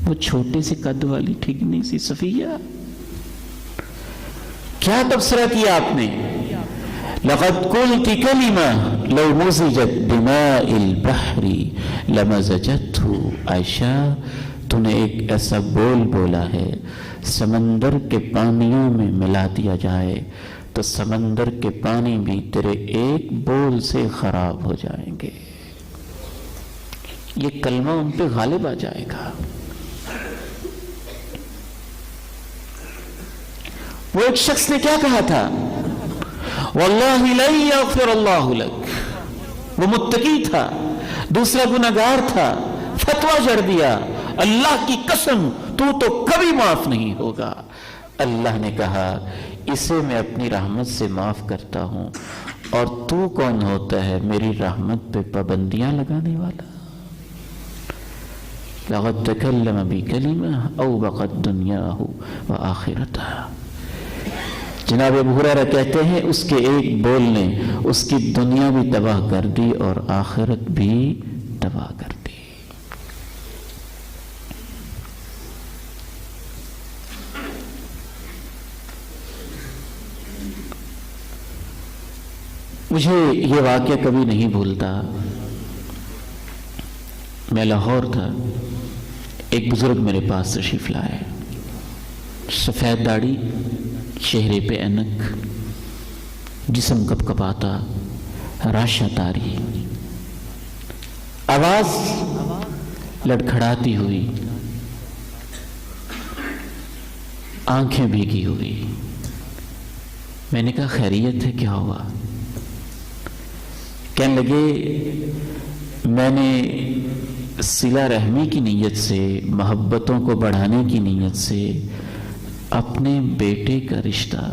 وہ چھوٹے سے قد والی ٹھگنی سی صفیہ۔ کیا تبصرہ کیا آپ نے؟ لقد قلت کلمہ لو مزجت بماء البحر لمزجته، عائشہ تو نے ایک ایسا بول بولا ہے، سمندر کے پانیوں میں ملا دیا جائے تو سمندر کے پانی بھی تیرے ایک بول سے خراب ہو جائیں گے۔ یہ کلمہ ان پہ غالب آ جائے گا۔ وہ ایک شخص نے کیا کہا تھا؟ واللہ لن یغفر اللہ لک، وہ متقی تھا، دوسرا گناہگار تھا، فتویٰ جڑ دیا، اللہ کی قسم تو کبھی معاف نہیں ہوگا۔ اللہ نے کہا اسے میں اپنی رحمت سے معاف کرتا ہوں، اور تو کون ہوتا ہے میری رحمت پہ پابندیاں لگانے والا؟ لقد تکلم بکلمہ اوبقت دنیاہ وآخرتہ۔ جناب ابو ہریرہ کہتے ہیں اس کے ایک بول نے اس کی دنیا بھی تباہ کر دی اور آخرت بھی تباہ کر دی۔ مجھے یہ واقعہ کبھی نہیں بھولتا۔ میں لاہور تھا، ایک بزرگ میرے پاس تشریف لائے، سفید داڑھی، چہرے پہ اینک، جسم کپ کپاتا، راشہ تاری، آواز لڑکھڑاتی ہوئی، آنکھیں بھیگی ہوئی۔ میں نے کہا خیریت ہے، کیا ہوا؟ کہنے لگے میں نے صلہ رحمی کی نیت سے، محبتوں کو بڑھانے کی نیت سے اپنے بیٹے کا رشتہ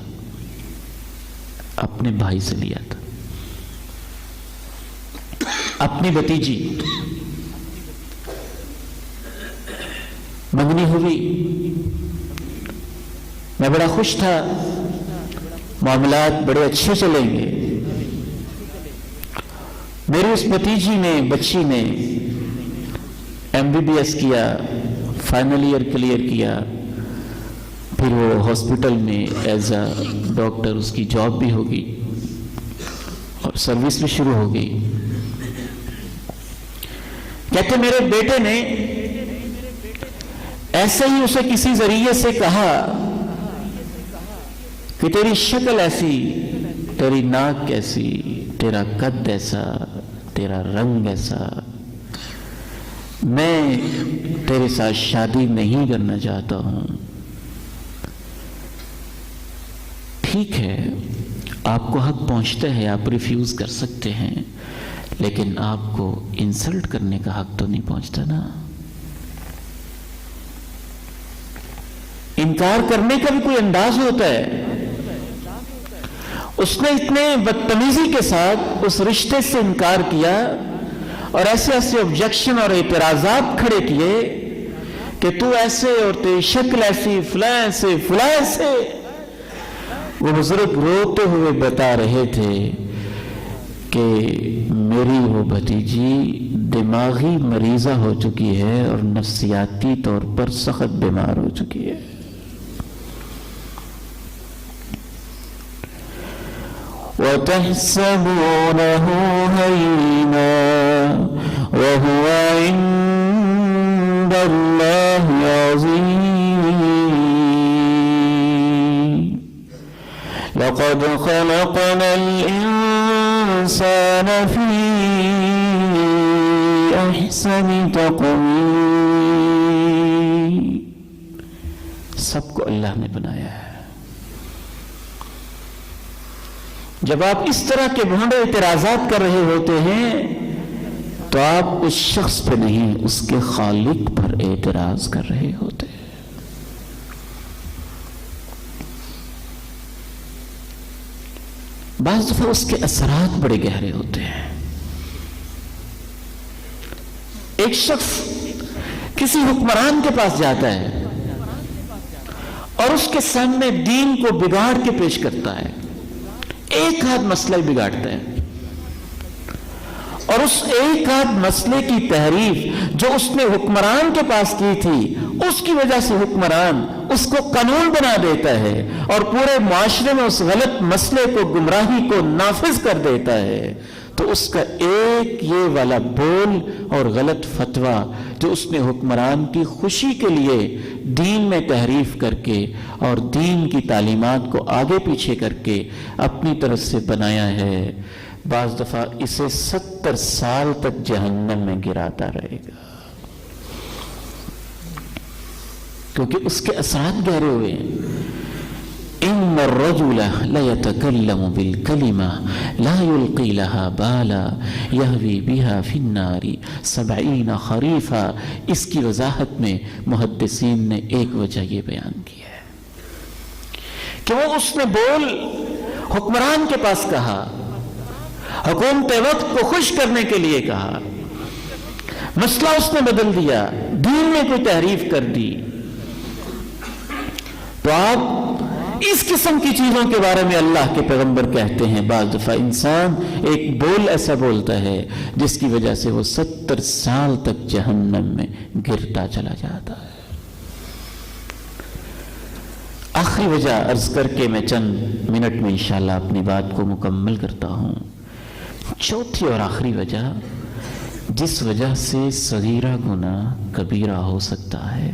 اپنے بھائی سے لیا تھا، اپنی بھتیجی منگنی ہوئی، میں بڑا خوش تھا، معاملات بڑے اچھے چلیں گے۔ میری اس بھتیجی نے، بچی نے MBBS کیا، فائنل ایئر کلیئر کیا، پھر وہ ہاسپٹل میں ایز اے ڈاکٹر اس کی جاب بھی ہوگی اور سروس بھی شروع ہو گئی۔ کہتے میرے بیٹے نے ایسے ہی اسے کسی ذریعے سے کہا کہ تیری شکل ایسی، تیری ناک کیسی، تیرا قد ایسا، تیرا رنگ ایسا، میں تیرے ساتھ شادی نہیں کرنا چاہتا ہوں۔ ٹھیک ہے، آپ کو حق پہنچتا ہے، آپ ریفیوز کر سکتے ہیں، لیکن آپ کو انسلٹ کرنے کا حق تو نہیں پہنچتا نا۔ انکار کرنے کا بھی کوئی انداز ہوتا ہے۔ اس نے اتنے بدتمیزی کے ساتھ اس رشتے سے انکار کیا اور ایسے ایسے آبجیکشن اور اعتراضات کھڑے کیے کہ تو ایسے اور تیری شکل ایسی، فلاں ایسے، فلاں ایسے۔ وہ بزرگ روتے ہوئے بتا رہے تھے کہ میری وہ بھتیجی دماغی مریضہ ہو چکی ہے اور نفسیاتی طور پر سخت بیمار ہو چکی ہے۔ وَتَحْسَبُونَهُ هَيِّنًا وَهُوَ عِندَ اللَّهِ وَلَقَدْ خَلَقْنَا الْإِنسَانَ فِي أَحْسَنِ تَقْوِيمٍ. سب کو اللہ نے بنایا ہے. جب آپ اس طرح کے بھونڈے اعتراضات کر رہے ہوتے ہیں تو آپ اس شخص پہ نہیں اس کے خالق پر اعتراض کر رہے ہوتے ہیں. بعض دفعہ اس کے اثرات بڑے گہرے ہوتے ہیں. ایک شخص کسی حکمران کے پاس جاتا ہے اور اس کے سامنے دین کو بگاڑ کے پیش کرتا ہے. ایک آدھ مسئلہ بگاڑتا ہے اور اس ایک آدھ مسئلے کی تحریف جو اس نے حکمران کے پاس کی تھی اس کی وجہ سے حکمران اس کو قانون بنا دیتا ہے اور پورے معاشرے میں اس غلط مسئلے کو گمراہی کو نافذ کر دیتا ہے. تو اس کا ایک یہ والا بول اور غلط فتویٰ جو اس نے حکمران کی خوشی کے لیے دین میں تحریف کر کے اور دین کی تعلیمات کو آگے پیچھے کر کے اپنی طرف سے بنایا ہے، بعض دفعہ اسے 70 سال تک جہنم میں گراتا رہے گا، کیونکہ اس کے اثرات گہرے ہوئے ہیں. ان الرجل ليتكلم بالكلمة لا يلقي لها بالا يهوي بها في النار 70 خريفا. اس کی وضاحت میں محدثین نے ایک وجہ یہ بیان کی ہے کہ وہ اس نے بول حکمران کے پاس کہا، حکومت وقت کو خوش کرنے کے لیے کہا، مسئلہ اس نے بدل دیا، دین میں کوئی تحریف کر دی. تو آپ اس قسم کی چیزوں کے بارے میں اللہ کے پیغمبر کہتے ہیں بعض دفعہ انسان ایک بول ایسا بولتا ہے جس کی وجہ سے وہ 70 سال تک جہنم میں گرتا چلا جاتا ہے. آخری وجہ عرض کر کے میں چند منٹ میں انشاءاللہ اپنی بات کو مکمل کرتا ہوں. چوتھی اور آخری وجہ جس وجہ سے صغیرہ گناہ کبیرہ ہو سکتا ہے،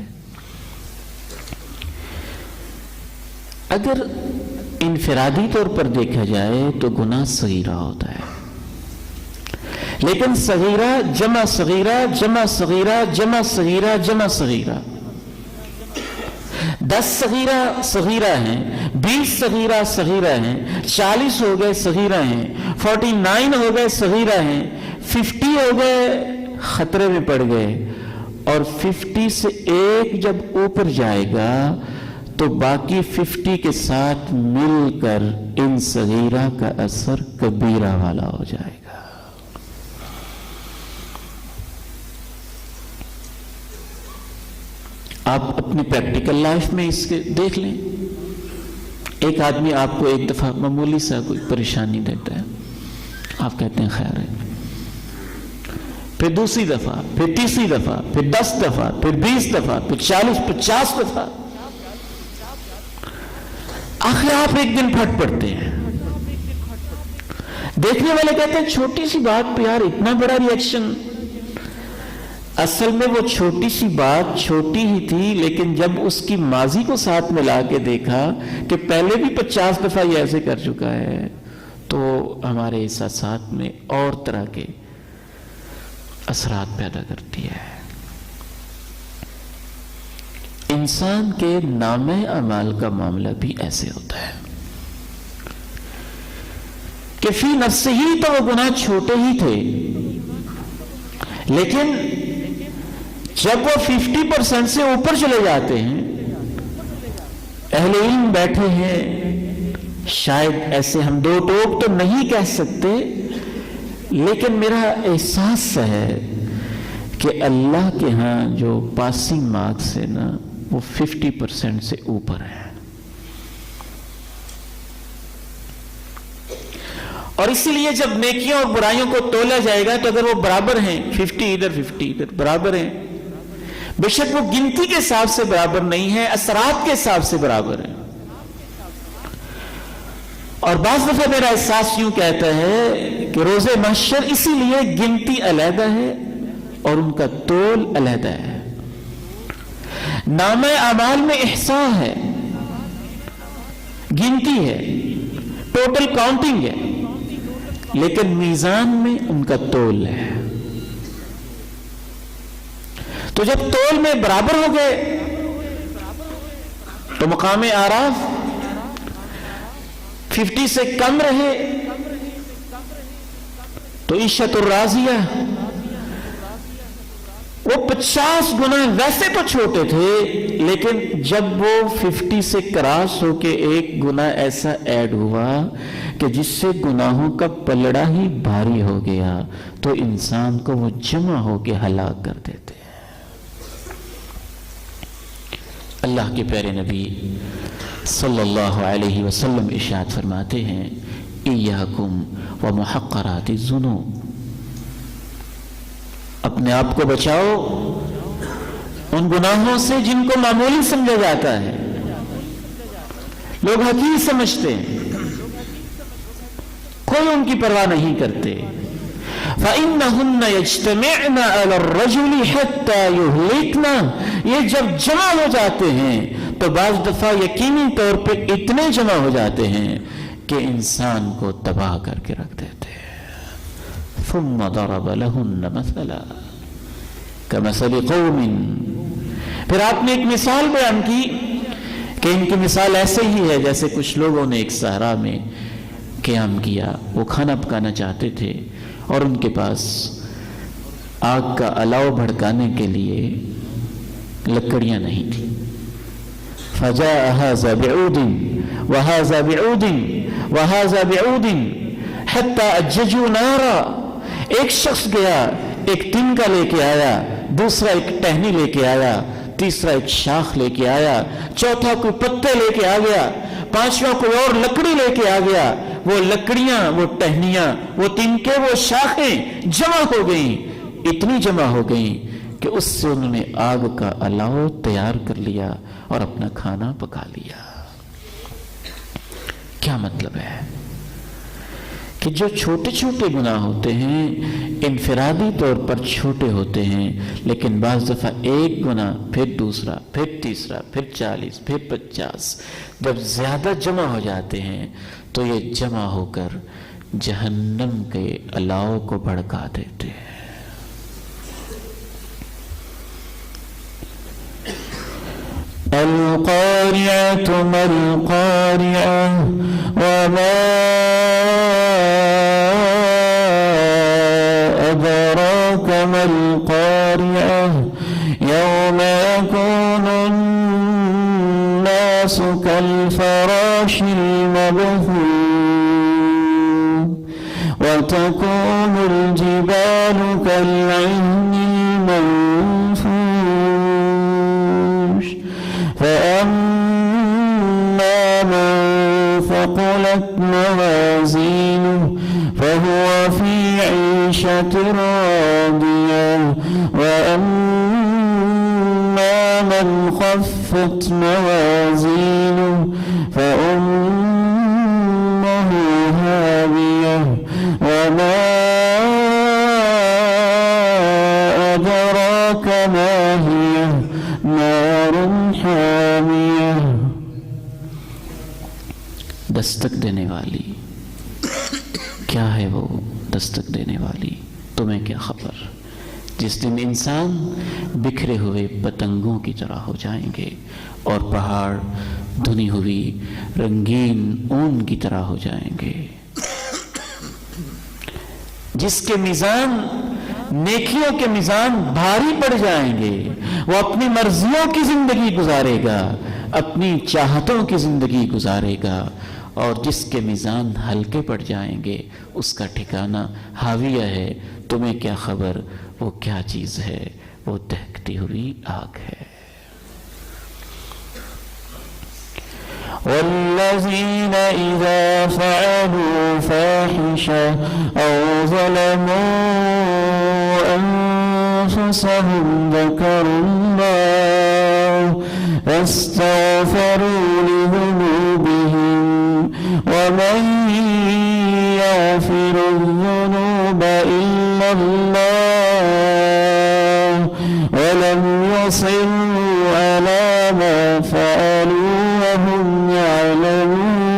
اگر انفرادی طور پر دیکھا جائے تو گناہ صغیرہ ہوتا ہے، لیکن صغیرہ جمع صغیرہ جمع صغیرہ جمع صغیرہ جمع صغیرہ 10 صغیرہ صغیرہ ہیں، 20 صغیرہ صغیرہ ہیں، 40 ہو گئے صغیرہ ہیں، 49 ہو گئے صغیرہ ہیں، 50 ہو گئے خطرے میں پڑ گئے، اور 50 سے ایک جب اوپر جائے گا تو باقی 50 کے ساتھ مل کر ان صغیرہ کا اثر کبیرہ والا ہو جائے گا. آپ اپنی پریکٹیکل لائف میں اس کے دیکھ لیں. ایک آدمی آپ کو ایک دفعہ معمولی سا کوئی پریشانی دیتا ہے، آپ کہتے ہیں خیر ہے، پھر دوسری دفعہ، پھر تیسری دفعہ، پھر 10 دفعہ، پھر 20 دفعہ، پھر 40-50 دفعہ، آخر آپ ایک دن پھٹ پڑتے ہیں. دیکھنے والے کہتے ہیں چھوٹی سی بات پہ یار اتنا بڑا ریئیکشن. اصل میں وہ چھوٹی سی بات چھوٹی ہی تھی، لیکن جب اس کی ماضی کو ساتھ ملا کے دیکھا کہ پہلے بھی 50 دفعہ یہ ایسے کر چکا ہے تو ہمارے احساسات میں اور طرح کے اثرات پیدا کرتی ہے. انسان کے نامہ اعمال کا معاملہ بھی ایسے ہوتا ہے کہ فی نفس ہی تو وہ گناہ چھوٹے ہی تھے، لیکن جب وہ 50% سے اوپر چلے جاتے ہیں، اہل علم بیٹھے ہیں، شاید ایسے ہم دو ٹوک تو نہیں کہہ سکتے، لیکن میرا احساس ہے کہ اللہ کے ہاں جو پاسنگ مارکس ہے نا وہ 50% سے اوپر ہے. اور اسی لیے جب نیکیوں اور برائیوں کو تولا جائے گا تو اگر وہ برابر ہیں، 50 ادھر 50 ادھر برابر ہیں، بے شک وہ گنتی کے حساب سے برابر نہیں ہے، اثرات کے حساب سے برابر ہیں. اور بعض دفعہ میرا احساس یوں کہتا ہے کہ روز محشر اسی لیے گنتی علیحدہ ہے اور ان کا تول علیحدہ ہے. نامہ اعمال میں احصاء ہے، گنتی ہے، ٹوٹل کاؤنٹنگ ہے، لیکن میزان میں ان کا تول ہے۔ تو جب تول میں برابر ہو گئے تو مقام اعراف 50 سے کم رہے، تو عیشت الراضیہ وہ 50 گنا ویسے تو چھوٹے تھے، لیکن جب وہ 50 سے کراس ہو کے ایک گنا ایسا ایڈ ہوا کہ جس سے گناہوں کا پلڑا ہی بھاری ہو گیا، تو انسان کو وہ جمع ہو کے ہلاک کر دیتے ہیں۔ اللہ کے پیارے نبی صلی اللہ علیہ وسلم ارشاد فرماتے ہیں، ایاکم ومحقرات الذنوب، اپنے آپ کو بچاؤ ان گناہوں سے جن کو معمولی سمجھا جاتا ہے، لوگ حقیر سمجھتے ہیں، کوئی ان کی پرواہ نہیں کرتے۔ فَإِنَّهُنَّ يَجْتَمِعْنَ عَلَى الرَّجُلِ حَتَّى يُهْلِكْنَ، یہ جب جمع ہو جاتے ہیں تو بعض دفعہ یقینی طور پہ اتنے جمع ہو جاتے ہیں کہ انسان کو تباہ کر کے رکھ دیتے ہیں۔ ثُمَّ ضَرَبَ لَهُنَّ مَثَلًا كَمَثَلِ قَوْمٍ، پھر آپ نے ایک مثال بیان کی کہ ان کی مثال ایسے ہی ہے جیسے کچھ لوگوں نے ایک صحرا میں قیام کیا، وہ کھانا پکانا چاہتے تھے اور ان کے پاس آگ کا الاؤ بھڑکانے کے لیے لکڑیاں نہیں تھی۔ فَجَاءَ هَذَا بِعُودٍ وَهَذَا بِعُودٍ وَهَذَا بِعُودٍ حَتَّى أَجَّجُوا نَارًا، ایک شخص گیا ایک تن کا لے کے آیا، دوسرا ایک ٹہنی لے کے آیا، تیسرا ایک شاخ لے کے آیا، چوتھا کوئی پتے لے کے آ گیا، پانچواں کوئی اور لکڑی لے کے آ گیا۔ وہ لکڑیاں، وہ ٹہنیاں، وہ تنکے، وہ شاخیں جمع ہو گئیں، اتنی جمع ہو گئیں کہ اس سے انہوں نے آگ کا الاؤ تیار کر لیا اور اپنا کھانا پکا لیا۔ کیا مطلب ہے کہ جو چھوٹے چھوٹے گناہ ہوتے ہیں انفرادی طور پر چھوٹے ہوتے ہیں، لیکن بعض دفعہ ایک گناہ، پھر دوسرا، پھر تیسرا، پھر 40، پھر 50 جب زیادہ جمع ہو جاتے ہیں تو یہ جمع ہو کر جہنم کے الاؤ کو بھڑکا دیتے ہیں۔ القارعة ما القارعة وما أدراك ما القارعة يوم يكون الناس كالفراش المبثوث وتكون الجبال كالعهن المنفوش فأما من ثقلت موازينه فهو في عيشة راضية وأما من خفت موازينه فأمه هاوية وما أدراك ما هي نار حامية۔ دستک دینے والی، کیا ہے وہ دستک دینے والی؟ تمہیں کیا خبر؟ جس دن انسان بکھرے ہوئے پتنگوں کی طرح ہو جائیں گے اور پہاڑ دھنی ہوئی رنگین اون کی طرح ہو جائیں گے، جس کے میزان نیکیوں کے میزان بھاری پڑ جائیں گے، وہ اپنی مرضیوں کی زندگی گزارے گا، اپنی چاہتوں کی زندگی گزارے گا، اور جس کے میزان ہلکے پڑ جائیں گے اس کا ٹھکانہ حاویہ ہے۔ تمہیں کیا خبر وہ کیا چیز ہے؟ وہ دہکتی ہوئی آگ ہے۔ والذین اذا فعلوا فاحشة او ظلموا انفسهم ذكروا الله فاستغفروا لذنوبهم ومن يغفر الذنوب إلا الله ولم يصروا على ما فعلوا وهم يعلمون۔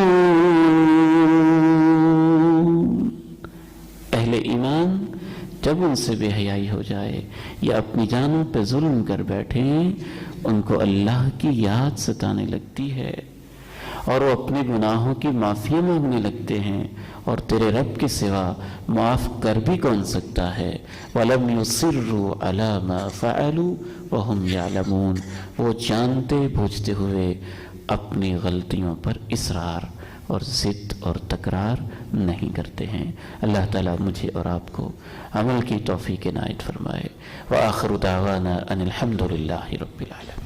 جب ان سے بے حیائی ہو جائے یا اپنی جانوں پہ ظلم کر بیٹھیں، ان کو اللہ کی یاد ستانے لگتی ہے اور وہ اپنے گناہوں کی معافی مانگنے لگتے ہیں، اور تیرے رب کے سوا معاف کر بھی کون سکتا ہے؟ وَلَمْ يُصِرُّوا عَلَى مَا فَعَلُوا وَهُمْ يَعْلَمُونَ، وہ جانتے بوجھتے ہوئے اپنی غلطیوں پر اصرار اور ضد اور تکرار نہیں کرتے ہیں۔ اللہ تعالیٰ مجھے اور آپ کو عمل کی توفیق عنایت فرمائے۔ وآخر دعوانا ان الحمد للہ رب العالمین۔